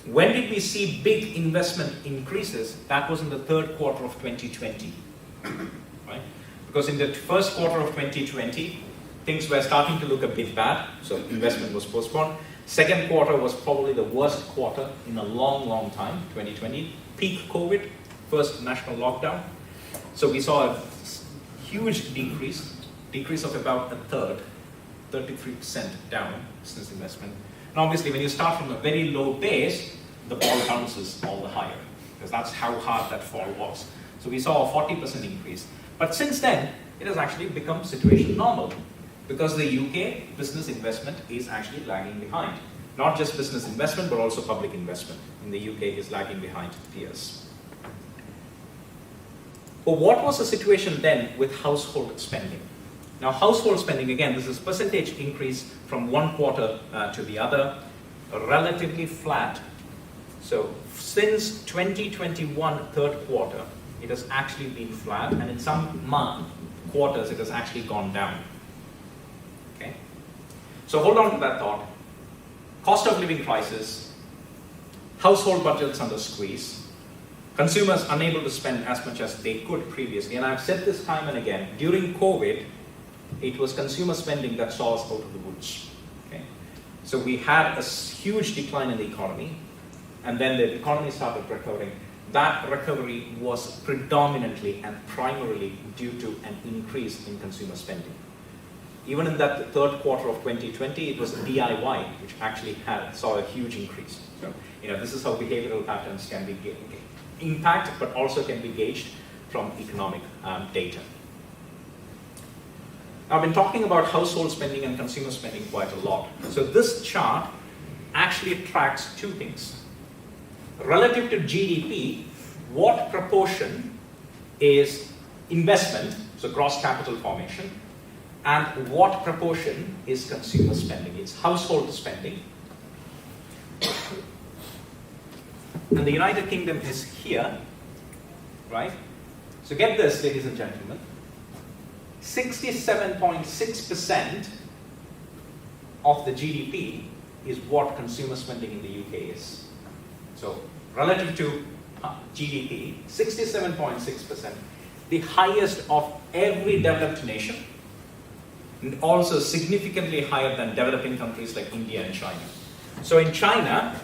When did we see big investment increases? That was in the 3rd quarter of 2020. Right? Because in the first quarter of 2020, things were starting to look a bit bad, so investment was postponed. 2nd quarter was probably the worst quarter in a long, long time, 2020. Peak COVID, first national lockdown. So we saw a huge decrease of about a third, 33% down business investment. And obviously when you start from a very low base, the ball bounces all the higher, because that's how hard that fall was. So we saw a 40% increase. But since then, it has actually become situation normal, because the UK business investment is actually lagging behind. Not just business investment, but also public investment in the UK is lagging behind peers. But what was the situation then with household spending? Now, household spending, again, this is percentage increase from one quarter to the other, relatively flat. So since 2021 3rd quarter, it has actually been flat, and in some quarters, it has actually gone down. Okay? So hold on to that thought. Cost of living crisis, household budgets under squeeze, consumers unable to spend as much as they could previously. And I've said this time and again, during COVID, it was consumer spending that saw us out of the woods. Okay? So we had a huge decline in the economy, and then the economy started recovering. that recovery was predominantly and primarily due to an increase in consumer spending. Even in that third quarter of 2020, it was DIY which actually saw a huge increase. So, this is how behavioral patterns can be impacted, but also can be gauged from economic data. Now, I've been talking about household spending and consumer spending quite a lot. So this chart actually tracks two things. Relative to GDP, what proportion is investment, so gross capital formation, and what proportion is consumer spending? It's household spending. And the United Kingdom is here, right? So get this, ladies and gentlemen. 67.6% of the GDP is what consumer spending in the UK is. So relative to GDP, 67.6%, the highest of every developed nation, and also significantly higher than developing countries like India and China. So in China,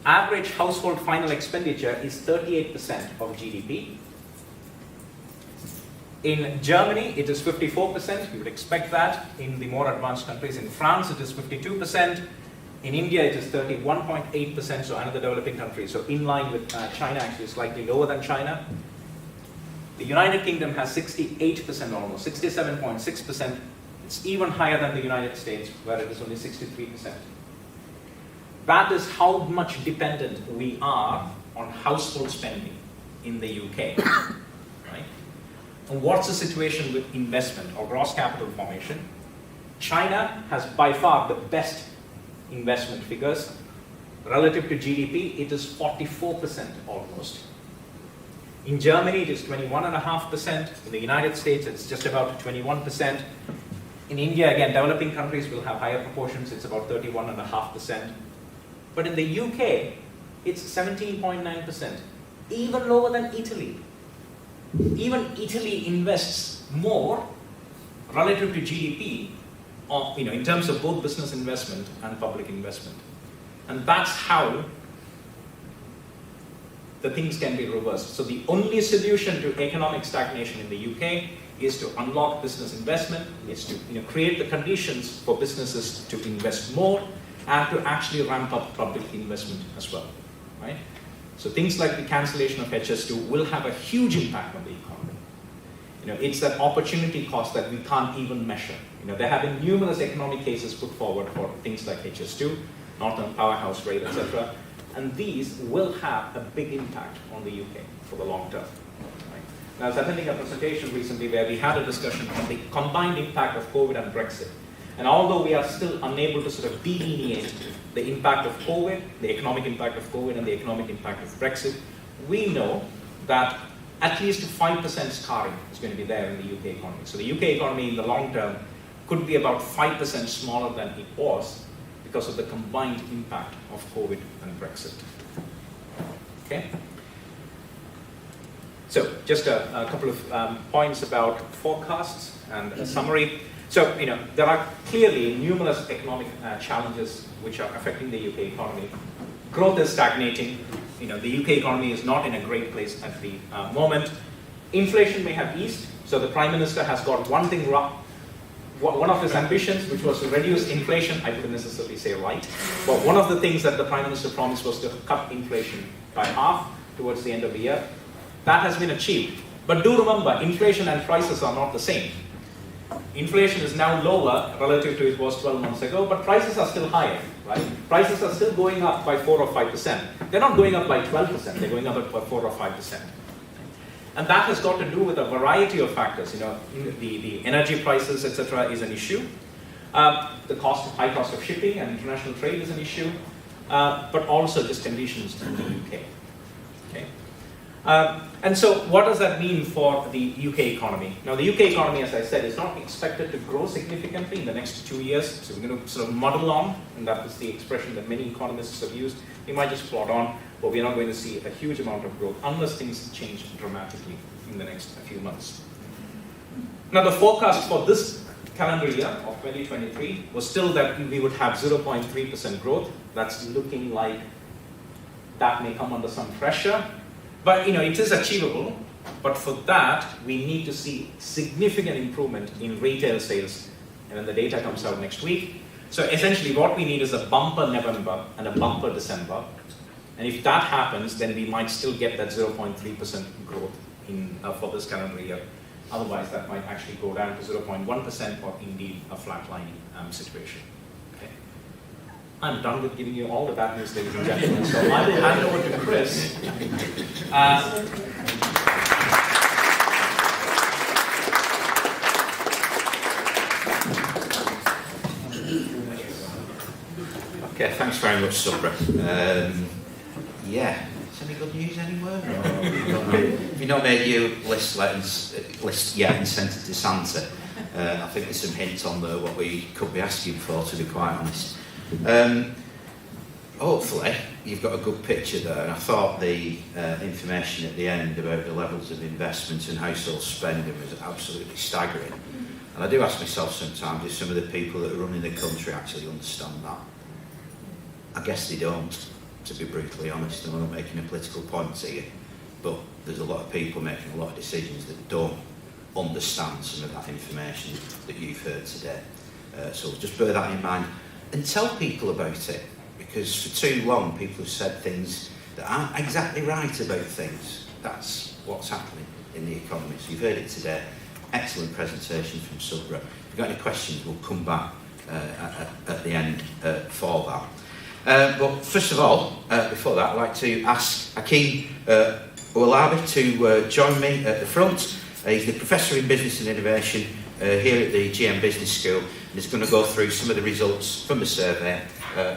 average household final expenditure is 38% of GDP. In Germany, it is 54%. You would expect that in the more advanced countries. In France, it is 52%. In India, it is 31.8%, so another developing country. So in line with China, actually slightly lower than China. The United Kingdom has 68% almost, 67.6%. It's even higher than the United States, where it is only 63%. That is how much dependent we are on household spending in the UK. Right? And what's the situation with investment or gross capital formation? China has by far the best investment figures. Relative to GDP, it is 44% almost. In Germany, it is 21.5%. In the United States, it's just about 21%. In India, again, developing countries will have higher proportions. It's about 31.5%. But in the UK, it's 17.9%, even lower than Italy. Even Italy invests more relative to GDP, in terms of both business investment and public investment. And that's how the things can be reversed. So the only solution to economic stagnation in the UK is to unlock business investment, is to create the conditions for businesses to invest more, and to actually ramp up public investment as well, right? So things like the cancellation of HS2 will have a huge impact on the economy. It's that opportunity cost that we can't even measure. There have been numerous economic cases put forward for things like HS2, Northern Powerhouse Rate, etc. And these will have a big impact on the UK for the long term. Right? Now, I was attending a presentation recently where we had a discussion on the combined impact of COVID and Brexit. And although we are still unable to sort of delineate the impact of COVID, the economic impact of COVID and the economic impact of Brexit, we know that at least 5% scarring is going to be there in the UK economy. So the UK economy in the long term could be about 5% smaller than it was because of the combined impact of COVID and Brexit. Okay? So just a couple of points about forecasts and a summary. So, there are clearly numerous economic challenges which are affecting the UK economy. Growth is stagnating. The UK economy is not in a great place at the moment. Inflation may have eased. So the Prime Minister has got one thing wrong. One of his ambitions, which was to reduce inflation, I wouldn't necessarily say right, but one of the things that the Prime Minister promised was to cut inflation by half towards the end of the year. That has been achieved. But do remember, inflation and prices are not the same. Inflation is now lower relative to it was 12 months ago, but prices are still higher, right? Prices are still going up by 4 or 5%. They're not going up by 12%, they're going up by 4 or 5%. And that has got to do with a variety of factors. The energy prices, etc., is an issue. The high cost of shipping and international trade is an issue, but also just conditions in the UK. Okay? And so what does that mean for the UK economy? Now, the UK economy, as I said, is not expected to grow significantly in the next 2 years. So we're going to sort of muddle on, and that is the expression that many economists have used. We might just plod on, but we're not going to see a huge amount of growth unless things change dramatically in the next few months. Now, the forecast for this calendar year of 2023 was still that we would have 0.3% growth. That's looking like that may come under some pressure. But it is achievable. But for that, we need to see significant improvement in retail sales. And when the data comes out next week. So essentially what we need is a bumper November and a bumper December. And if that happens, then we might still get that 0.3% growth for this calendar year. Otherwise, that might actually go down to 0.1% or indeed a flatlining situation. Okay. I'm done with giving you all the bad news, ladies and gentlemen. So I will hand over to Chris. Okay, thanks very much, Subra. Yeah, is any good news anywhere? If you've not made your list yet and sent it to Santa, I think there's some hints on there what we could be asking for, to be quite honest. Hopefully, you've got a good picture there, and I thought the information at the end about the levels of investment and household spending was absolutely staggering. And I do ask myself sometimes if some of the people that are running the country actually understand that. I guess they don't, to be brutally honest, and I'm not making a political point here, but there's a lot of people making a lot of decisions that don't understand some of that information that you've heard today. So just bear that in mind and tell people about it, because for too long people have said things that aren't exactly right about things. That's what's happening in the economy. So you've heard it today. Excellent presentation from Subra. If you've got any questions, we'll come back at the end for that. But first of all, before that, I'd like to ask Akeem Owolabi to join me at the front. He's the Professor in Business and Innovation here at the GM Business School, and he's going to go through some of the results from the survey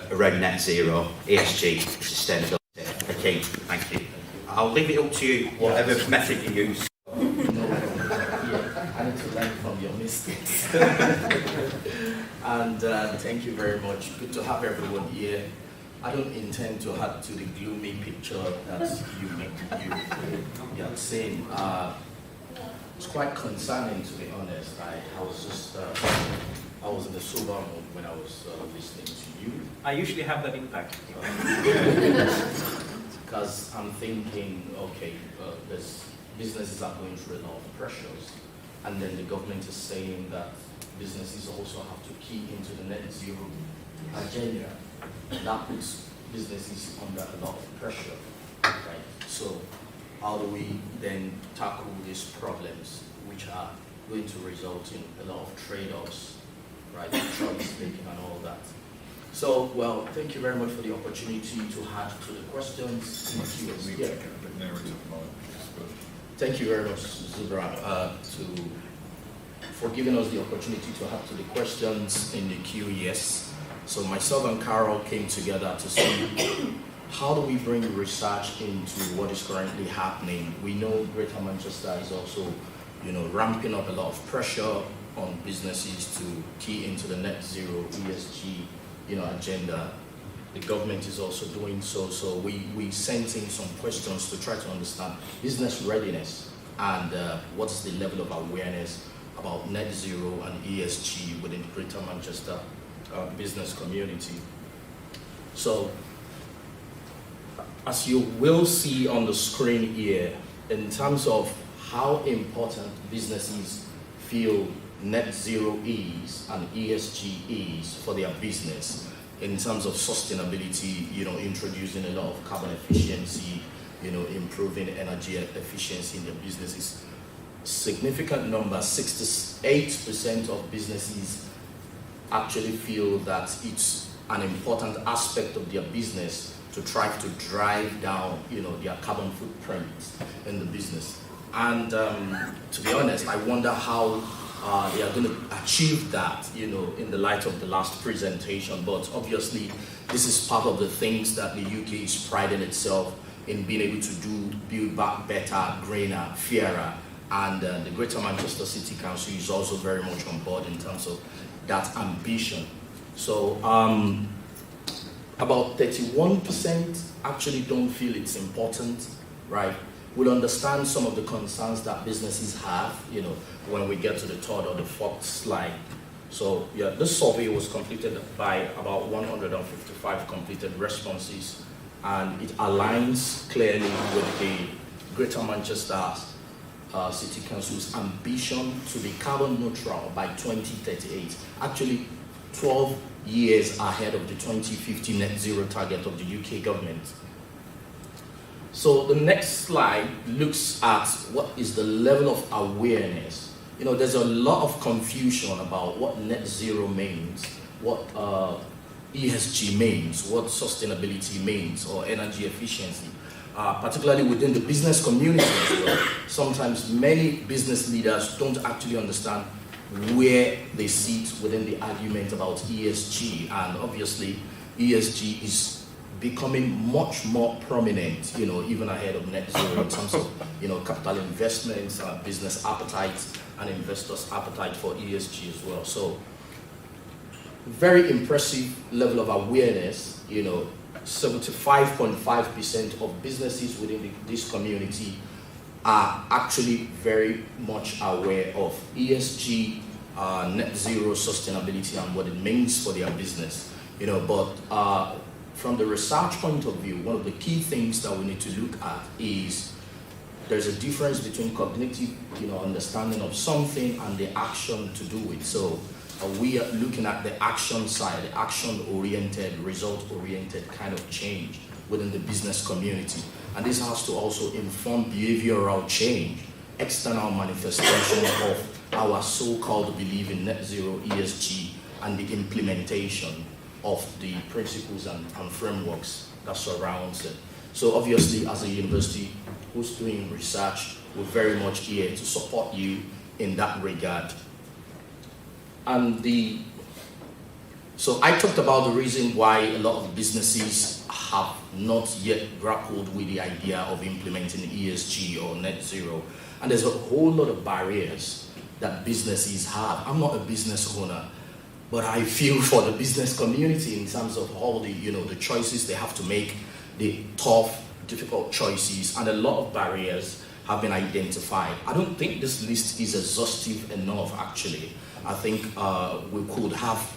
around net zero, ESG, sustainability. Akeem, thank you. I'll leave it up to you, whatever method you use. I need to learn from your mistakes. And thank you very much. Good to have everyone here. I don't intend to add to the gloomy picture that you have seen. It's quite concerning, to be honest. I was in the sober mood when I was listening to you. I usually have that impact. Because I'm thinking, okay, businesses are going through a lot of pressures, and then the government is saying that businesses also have to key into the net zero agenda. That puts businesses under a lot of pressure, right? So how do we then tackle these problems, which are going to result in a lot of trade-offs, right? Choice making and all that. So, well, thank you very much for the opportunity to add to the questions. Yeah. Thank you very much, Zubra, for giving us the opportunity to add to the questions in the QES. So myself and Carol came together to see how do we bring research into what is currently happening. We know Greater Manchester is also, ramping up a lot of pressure on businesses to key into the net zero ESG, agenda. The government is also doing so. So we sent in some questions to try to understand business readiness and what is the level of awareness about net zero and ESG within the Greater Manchester business community. So, as you will see on the screen here, in terms of how important businesses feel net zero is and ESG is for their business, in terms of sustainability, introducing a lot of carbon efficiency, improving energy efficiency in their businesses. Significant number, 68% of businesses actually feel that it's an important aspect of their business to try to drive down, their carbon footprint in the business. And to be honest, I wonder how they are going to achieve that, in the light of the last presentation. But obviously, this is part of the things that the UK is priding itself in being able to build back better, greener, fairer. And the Greater Manchester City Council is also very much on board in terms of that ambition. So about 31% actually don't feel it's important, right? We'll understand some of the concerns that businesses have, when we get to the third or the fourth slide. So yeah, this survey was completed by about 155 completed responses, and it aligns clearly with the Greater Manchester City Council's ambition to be carbon neutral by 2038, actually 12 years ahead of the 2050 net zero target of the UK government. So the next slide looks at what is the level of awareness. You know, there's a lot of confusion about what net zero means, what ESG means, what sustainability means, or energy efficiency, particularly within the business community as well. Sometimes many business leaders don't actually understand where they sit within the argument about ESG, and obviously ESG is becoming much more prominent, you know, even ahead of net zero in terms of, you know, capital investments, business appetite, and investors' appetite for ESG as well. So, very impressive level of awareness. You know, 75.5% of businesses within this community are actually very much aware of ESG, net zero sustainability, and what it means for their business. You know, but from the research point of view, one of the key things that we need to look at is there's a difference between cognitive, you know, understanding of something and the action to do it. So we are looking at the action side, the action-oriented, result-oriented kind of change within the business community. And this has to also inform behavioral change, external manifestation of our so-called belief in net zero ESG and the implementation of the principles and frameworks that surrounds it. So obviously, as a university who's doing research, we're very much here to support you in that regard. And so I talked about the reason why a lot of businesses have not yet grappled with the idea of implementing ESG or net zero. And there's a whole lot of barriers that businesses have. I'm not a business owner, but I feel for the business community in terms of all the, you know, the choices they have to make, the tough, difficult choices, and a lot of barriers have been identified. I don't think this list is exhaustive enough, actually. I think we could have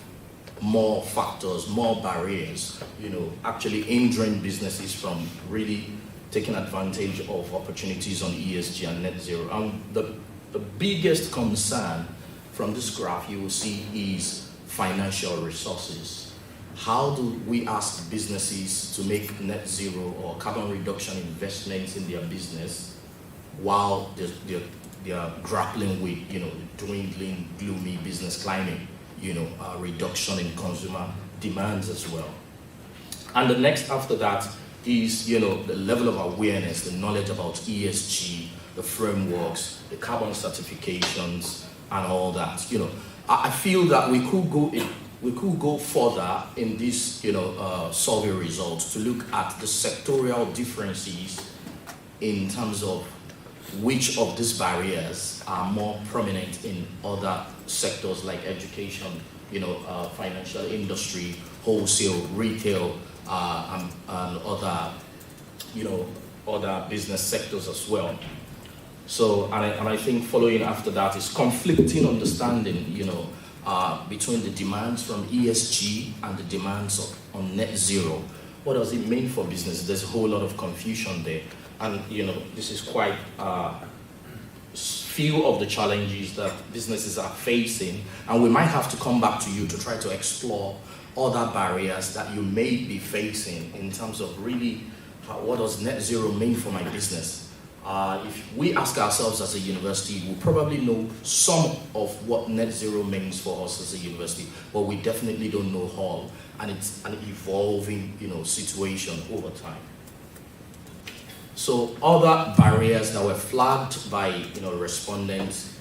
more factors, more barriers, you know, actually hindering businesses from really taking advantage of opportunities on ESG and net zero. And the biggest concern from this graph you will see is financial resources. How do we ask businesses to make net zero or carbon reduction investments in their business while they're grappling with, you know, dwindling, gloomy business climate, you know, reduction in consumer demands as well. And the next after that is, you know, the level of awareness, the knowledge about ESG, the frameworks, the carbon certifications, and all that. You know, I feel that we could go further in this, you know, survey results to look at the sectorial differences in terms of which of these barriers are more prominent in other sectors like education, you know, financial industry, wholesale, retail, and other, you know, other business sectors as well. So, and I think following after that is conflicting understanding, you know, between the demands from ESG and the demands on net zero. What does it mean for business? There's a whole lot of confusion there. And, you know, this is quite few of the challenges that businesses are facing. And we might have to come back to you to try to explore other barriers that you may be facing in terms of really what does net zero mean for my business? If we ask ourselves as a university, we'll probably know some of what net zero means for us as a university, but we definitely don't know all, and it's an evolving, you know, situation over time. So other barriers that were flagged by, you know, respondents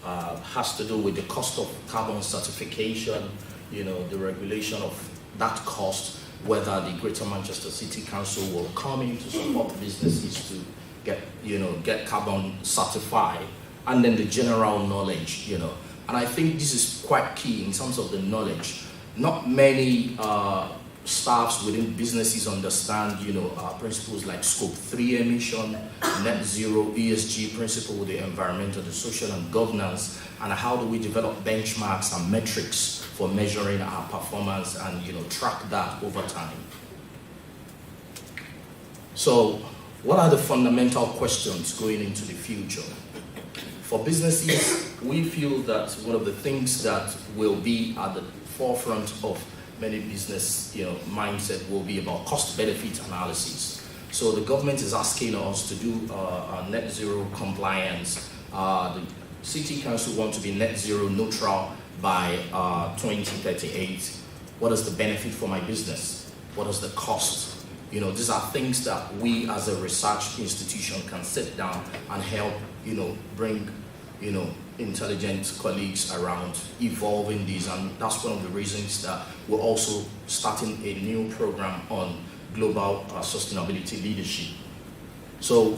has to do with the cost of carbon certification, you know, the regulation of that cost, whether the Greater Manchester City Council will come in to support businesses to get carbon certified, and then the general knowledge, you know. And I think this is quite key in terms of the knowledge. Not many staffs within businesses understand, you know, principles like scope 3 emission, net zero, ESG principle, the environmental, the social and governance, and how do we develop benchmarks and metrics for measuring our performance and, you know, track that over time. So, what are the fundamental questions going into the future? For businesses, we feel that one of the things that will be at the forefront of many business mindset will be about cost-benefit analysis. So the government is asking us to do a net zero compliance. The City Council want to be net zero neutral by 2038. What is the benefit for my business? What is the cost? These are things that we as a research institution can sit down and help, bring, intelligent colleagues around evolving these. And that's one of the reasons that we're also starting a new program on global sustainability leadership. So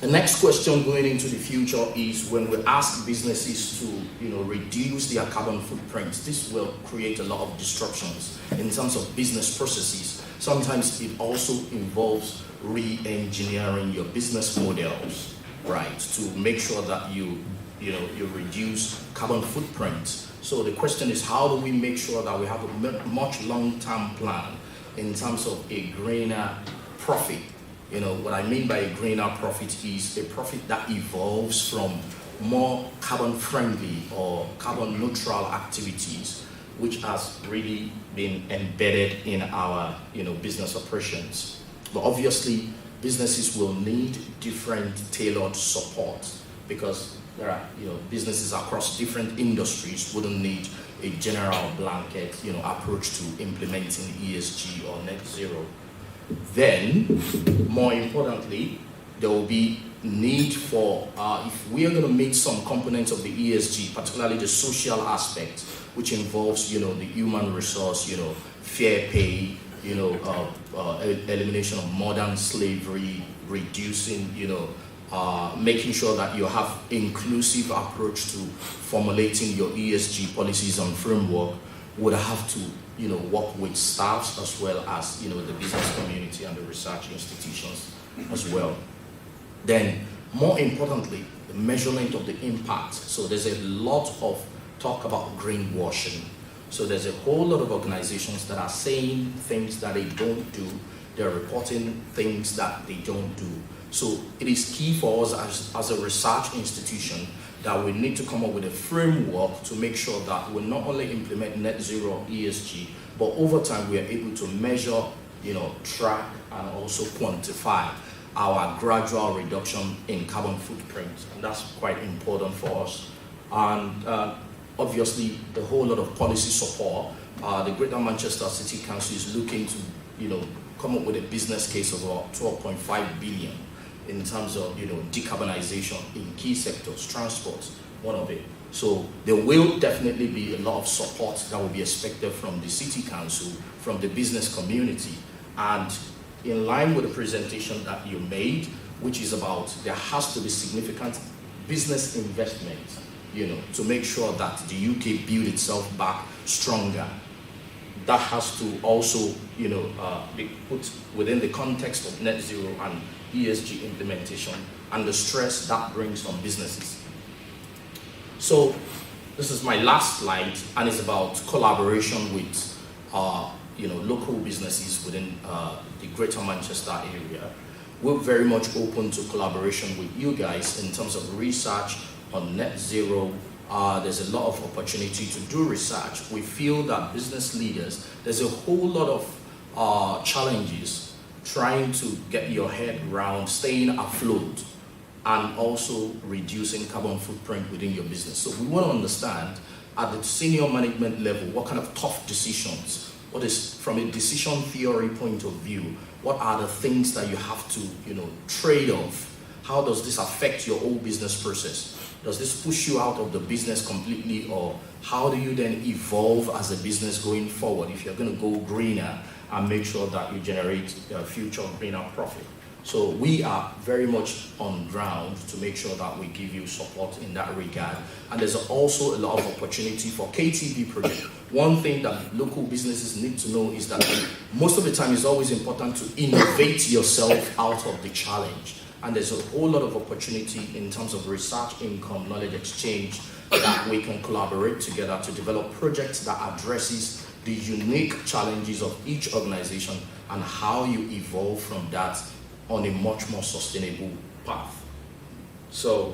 the next question going into the future is when we ask businesses to reduce their carbon footprint, this will create a lot of disruptions in terms of business processes. Sometimes it also involves re-engineering your business models, right, to make sure that you reduce carbon footprint. So the question is, how do we make sure that we have a much long-term plan in terms of a greener profit? What I mean by a greener profit is a profit that evolves from more carbon-friendly or carbon-neutral activities, which has really been embedded in our business operations. But obviously, businesses will need different tailored support because there are businesses across different industries wouldn't need a general blanket approach to implementing ESG or net zero. Then, more importantly, there will be need for, if we are going to meet some components of the ESG, particularly the social aspect, which involves, the human resource, fair pay, elimination of modern slavery, reducing, making sure that you have inclusive approach to formulating your ESG policies and framework, would have to work with staffs as well as the business community and the research institutions as well. Then, more importantly, the measurement of the impact. So there's a lot of talk about greenwashing. So there's a whole lot of organizations that are saying things that they don't do. They're reporting things that they don't do. So it is key for us as a research institution that we need to come up with a framework to make sure that we not only implement net zero ESG, but over time we are able to measure, track and also quantify our gradual reduction in carbon footprint. And that's quite important for us. And obviously the whole lot of policy support. The Greater Manchester City Council is looking to, come up with a business case of about 12.5 billion in terms of, decarbonization in key sectors, transport, one of it. So there will definitely be a lot of support that will be expected from the City Council, from the business community. And in line with the presentation that you made, which is about there has to be significant business investment, to make sure that the UK build itself back stronger. That has to also, be put within the context of net zero and ESG implementation and the stress that brings on businesses. So this is my last slide, and it's about collaboration with, local businesses within the Greater Manchester area. We're very much open to collaboration with you guys in terms of research on net zero. There's a lot of opportunity to do research. We feel that business leaders, there's a whole lot of challenges trying to get your head around staying afloat and also reducing carbon footprint within your business. So we want to understand at the senior management level, what kind of tough decisions, what is, from a decision theory point of view, what are the things that you have to, trade off? How does this affect your whole business process? Does this push you out of the business completely, or how do you then evolve as a business going forward if you're going to go greener and make sure that you generate future greener profit? So we are very much on ground to make sure that we give you support in that regard. And there's also a lot of opportunity for KTB project. One thing that local businesses need to know is that most of the time it's always important to innovate yourself out of the challenge. And there's a whole lot of opportunity in terms of research income, knowledge exchange, that we can collaborate together to develop projects that addresses the unique challenges of each organization and how you evolve from that on a much more sustainable path. So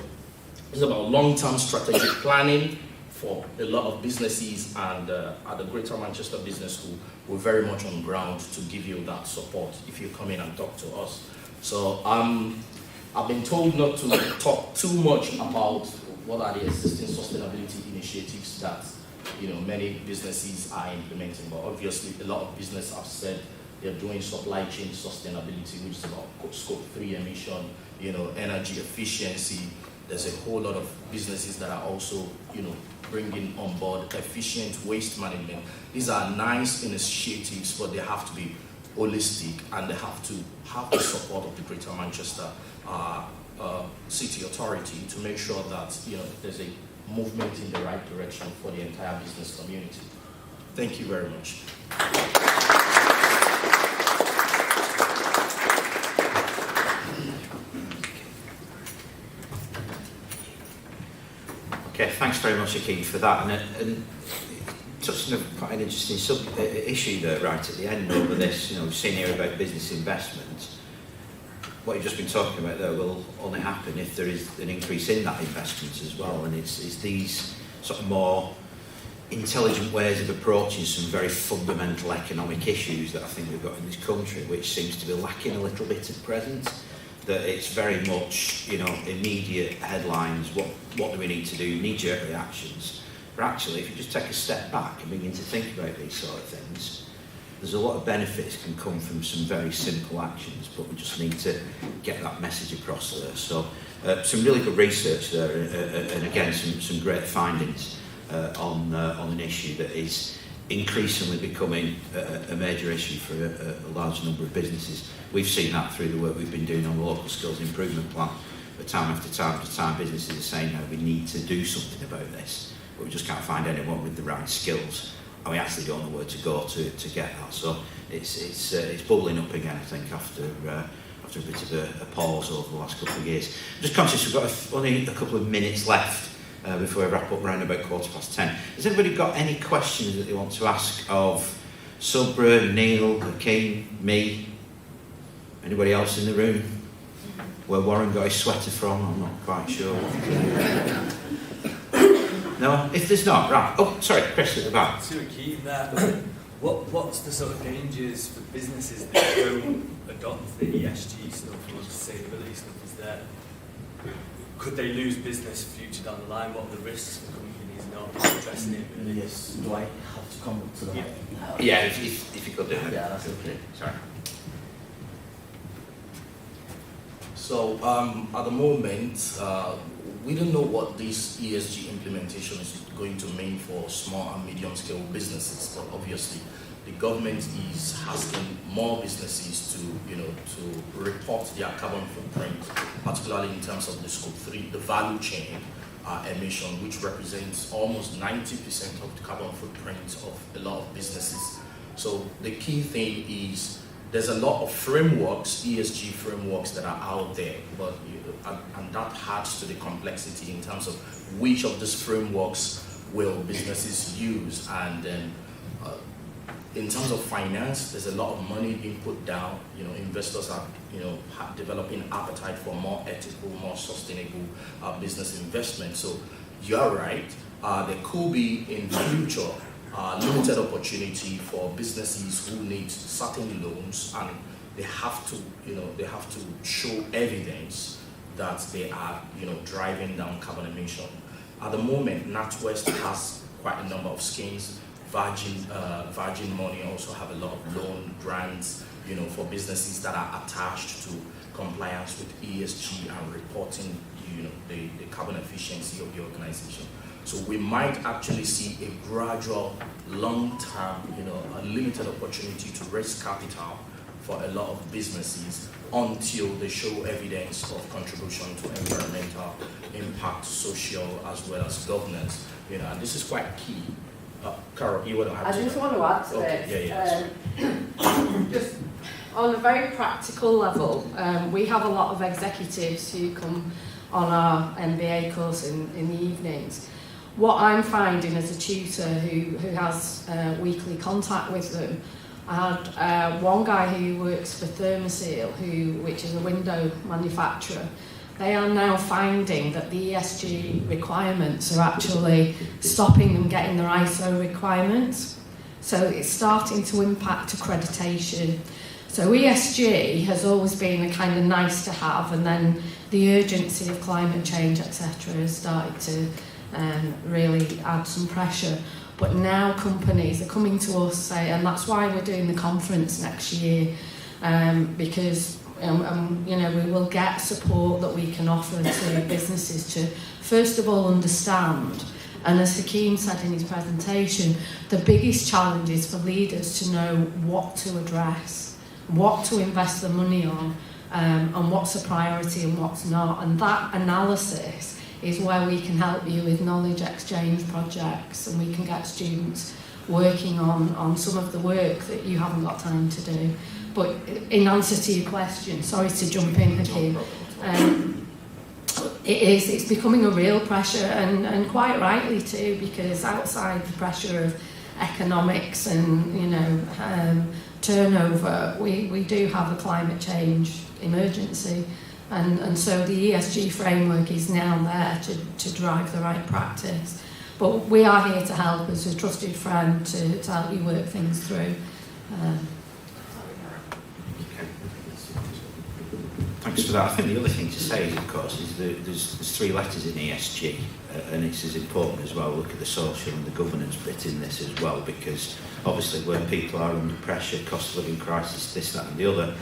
it's about long-term strategic planning for a lot of businesses, and at the Greater Manchester Business School, we're very much on ground to give you that support if you come in and talk to us. So I've been told not to talk too much about what are the existing sustainability initiatives that many businesses are implementing, but obviously a lot of businesses have said they're doing supply chain sustainability, which is about scope 3 emission, energy efficiency. There's a whole lot of businesses that are also, bringing on board efficient waste management. These are nice initiatives, but they have to be holistic, and they have to have the support of the Greater Manchester City Authority to make sure that there's a movement in the right direction for the entire business community. Thank you very much. Okay, thanks very much, Akeem, for that. And touching on quite an interesting issue there right at the end over this, we've seen here about business investment. What you've just been talking about there will only happen if there is an increase in that investment as well, and it's these sort of more intelligent ways of approaching some very fundamental economic issues that I think we've got in this country, which seems to be lacking a little bit at present. That it's very much, immediate headlines, what do we need to do, knee-jerk reactions. But actually, if you just take a step back and begin to think about these sort of things, there's a lot of benefits can come from some very simple actions, but we just need to get that message across there. So some really good research there, and again, some great findings on an issue that is increasingly becoming a major issue for a large number of businesses. We've seen that through the work we've been doing on the local skills improvement plan. But time after time, businesses are saying, no, we need to do something about this, but we just can't find anyone with the right skills, and we actually don't know where to go to get that. So it's bubbling up again, I think, after a bit of a pause over the last couple of years. I'm just conscious we've got only a couple of minutes left before we wrap up around about 10:15. Has anybody got any questions that they want to ask of Subra, Neil, Akeem, me? Anybody else in the room? Where Warren got his sweater from, I'm not quite sure. No? If there's not, right. Oh, sorry, Chris at the back. To Akeem there, what's the sort of dangers for businesses that don't adopt the ESG stuff or sustainability stuff? Is there, could they lose business future down the line? What are the risks for companies not addressing it? Really? Yes, do I have to come to the mic? Yeah, if you could do that. Yeah, that's okay. Sorry. So at the moment, we don't know what this ESG implementation is going to mean for small and medium scale businesses, but obviously the government is asking more businesses to report their carbon footprint, particularly in terms of the scope 3, the value chain emission, which represents almost 90% of the carbon footprint of a lot of businesses. So the key thing is there's a lot of frameworks, ESG frameworks that are out there, but and that adds to the complexity in terms of which of these frameworks will businesses use. And then in terms of finance, there's a lot of money being put down. Investors are developing appetite for more ethical, more sustainable business investment. So you're right. There could be in the future limited opportunity for businesses who need certain loans, and they have to show evidence that they are driving down carbon emission. At the moment, NatWest has quite a number of schemes. Virgin Money also have a lot of loan grants for businesses that are attached to compliance with ESG and reporting the carbon efficiency of the organization. So we might actually see a gradual, long-term, unlimited opportunity to raise capital for a lot of businesses until they show evidence of contribution to environmental impact, social, as well as governance. And this is quite key. Carol, you want to add to that? I just want to add to Okay, this. Just on a very practical level, we have a lot of executives who come on our MBA course in the evenings. What I'm finding as a tutor who has weekly contact with them, I had one guy who works for Thermoseal, which is a window manufacturer. They are now finding that the ESG requirements are actually stopping them getting their ISO requirements. So it's starting to impact accreditation. So ESG has always been a kind of nice to have, and then the urgency of climate change, etc., has started to really add some pressure. But now companies are coming to us say, and that's why we're doing the conference next year, because you know, we will get support that we can offer to businesses to first of all understand. And as Hakeem said in his presentation, the biggest challenge is for leaders to know what to address, what to invest the money on, and what's a priority and what's not. And that analysis is where we can help you with knowledge exchange projects, and we can get students working on some of the work that you haven't got time to do. But in answer to your question, sorry to jump in, Hakeem, it's becoming a real pressure, and quite rightly too, because outside the pressure of economics and, you know, turnover, we do have a climate change emergency, and so the ESG framework is now there to drive the right practice. But we are here to help as a trusted friend to help you work things through. Thanks for that. I think the other thing to say is, of course, is that there's three letters in ESG, and it's as important as well. Look at the social and the governance bit in this as well, because obviously when people are under pressure, cost of living crisis, this, that and the other,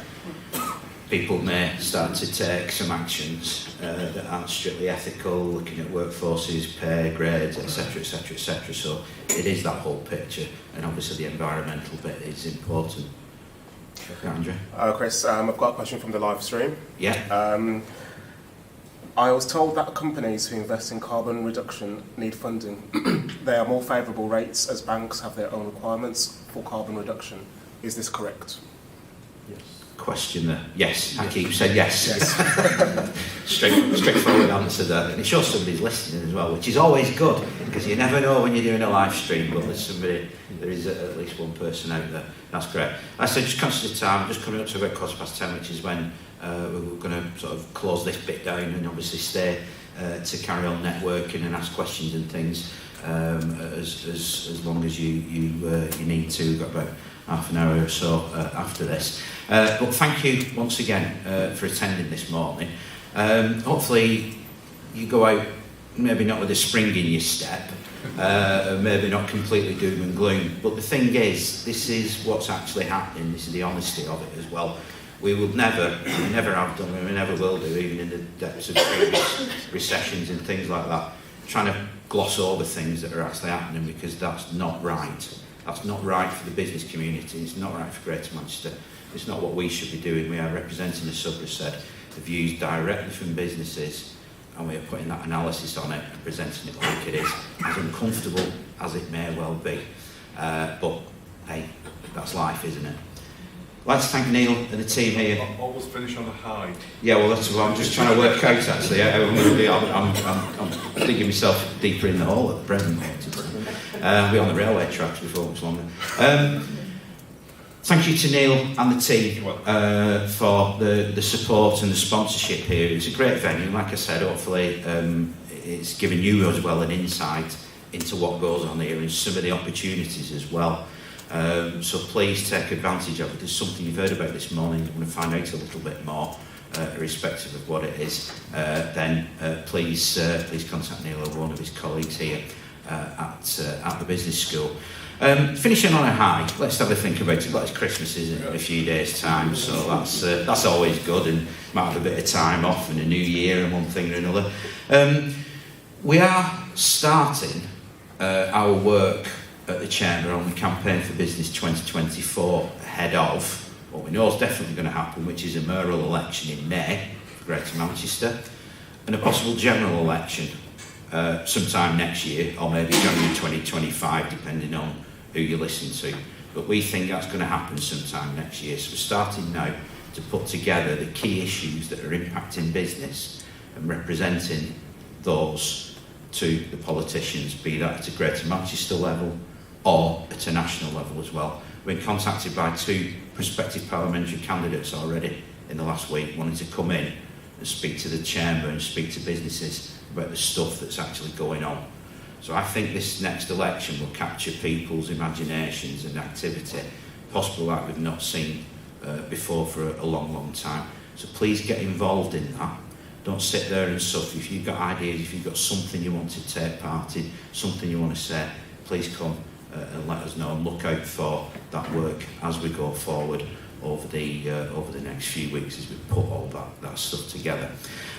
people may start to take some actions that aren't strictly ethical, looking at workforces, pay, grades, etc., etc., etc. So it is that whole picture, and obviously the environmental bit is important. Andrew? Chris, I've got a question from the live stream. Yeah. I was told that companies who invest in carbon reduction need funding. There are more favourable rates as banks have their own requirements for carbon reduction. Is this correct? Yes. Question there. Yes. Hakeem said yes. Straightforward answer there. And it shows somebody's listening as well, which is always good, because you never know when you're doing a live stream, but there is at least one person out there. That's great. I said, just conscious of time, just coming up to about 10:15, which is when we're going to sort of close this bit down and obviously stay to carry on networking and ask questions and things as long as you need to. We've got about half an hour or so after this. But thank you once again for attending this morning. Hopefully you go out maybe not with a spring in your step, maybe not completely doom and gloom, but the thing is, this is what's actually happening. This is the honesty of it as well. We will never, we never have done, we never will do, even in the depths of previous recessions and things like that, trying to gloss over things that are actually happening, because that's not right. That's not right for the business community. It's not right for Greater Manchester. It's not what we should be doing. We are representing, as Subra said, the views directly from businesses, and we are putting that analysis on it and presenting it like it is, as uncomfortable as it may well be. But hey, that's life, isn't it? I'd like to thank Neil and the team here. Always finish on a high. Yeah, well, that's what I'm just trying to work out, actually. I'm digging myself deeper in the hole at the present. We'll be on the railway tracks before much longer. Thank you to Neil and the team for the support and the sponsorship here. It's a great venue. Like I said, hopefully it's given you as well an insight into what goes on here and some of the opportunities as well. So please take advantage of it. There's something you've heard about this morning. You want to find out a little bit more, irrespective of what it is. Then please contact Neil or one of his colleagues here at the business school. Finishing on a high. Let's have a think about it. Well, it's Christmas, isn't it, in a few days' time, so that's always good, and might have a bit of time off and a new year and one thing or another. We are starting our work at the Chamber on the Campaign for Business 2024 ahead of what we know is definitely going to happen, which is a mayoral election in May for Greater Manchester, and a possible general election sometime next year, or maybe January 2025, depending on who you listen to. But we think that's going to happen sometime next year. So we're starting now to put together the key issues that are impacting business and representing those to the politicians, be that at a Greater Manchester level or at a national level as well. We've been contacted by 2 prospective parliamentary candidates already in the last week, wanting to come in and speak to the chamber and speak to businesses about the stuff that's actually going on. So I think this next election will capture people's imaginations and activity, possibly like we've not seen before for a long, long time. So please get involved in that. Don't sit there and suffer. If you've got ideas, if you've got something you want to take part in, something you want to say, please come and let us know, and look out for that work as we go forward over the next few weeks as we put all that stuff together.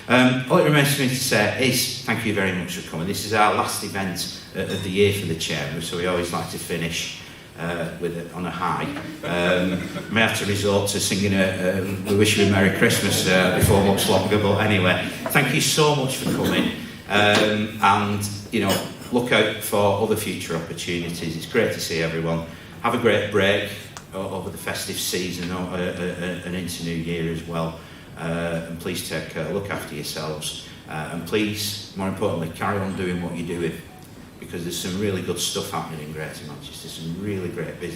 All it remains for me to say is thank you very much for coming. This is our last event of the year for the Chamber, so we always like to finish on a high. May have to resort to singing We Wish You a Merry Christmas before much longer, but anyway, thank you so much for coming, and look out for other future opportunities. It's great to see everyone. Have a great break over the festive season and into New Year as well. And please take care, look after yourselves, and please, more importantly, carry on doing what you're doing, because there's some really good stuff happening in Greater Manchester, some really great business.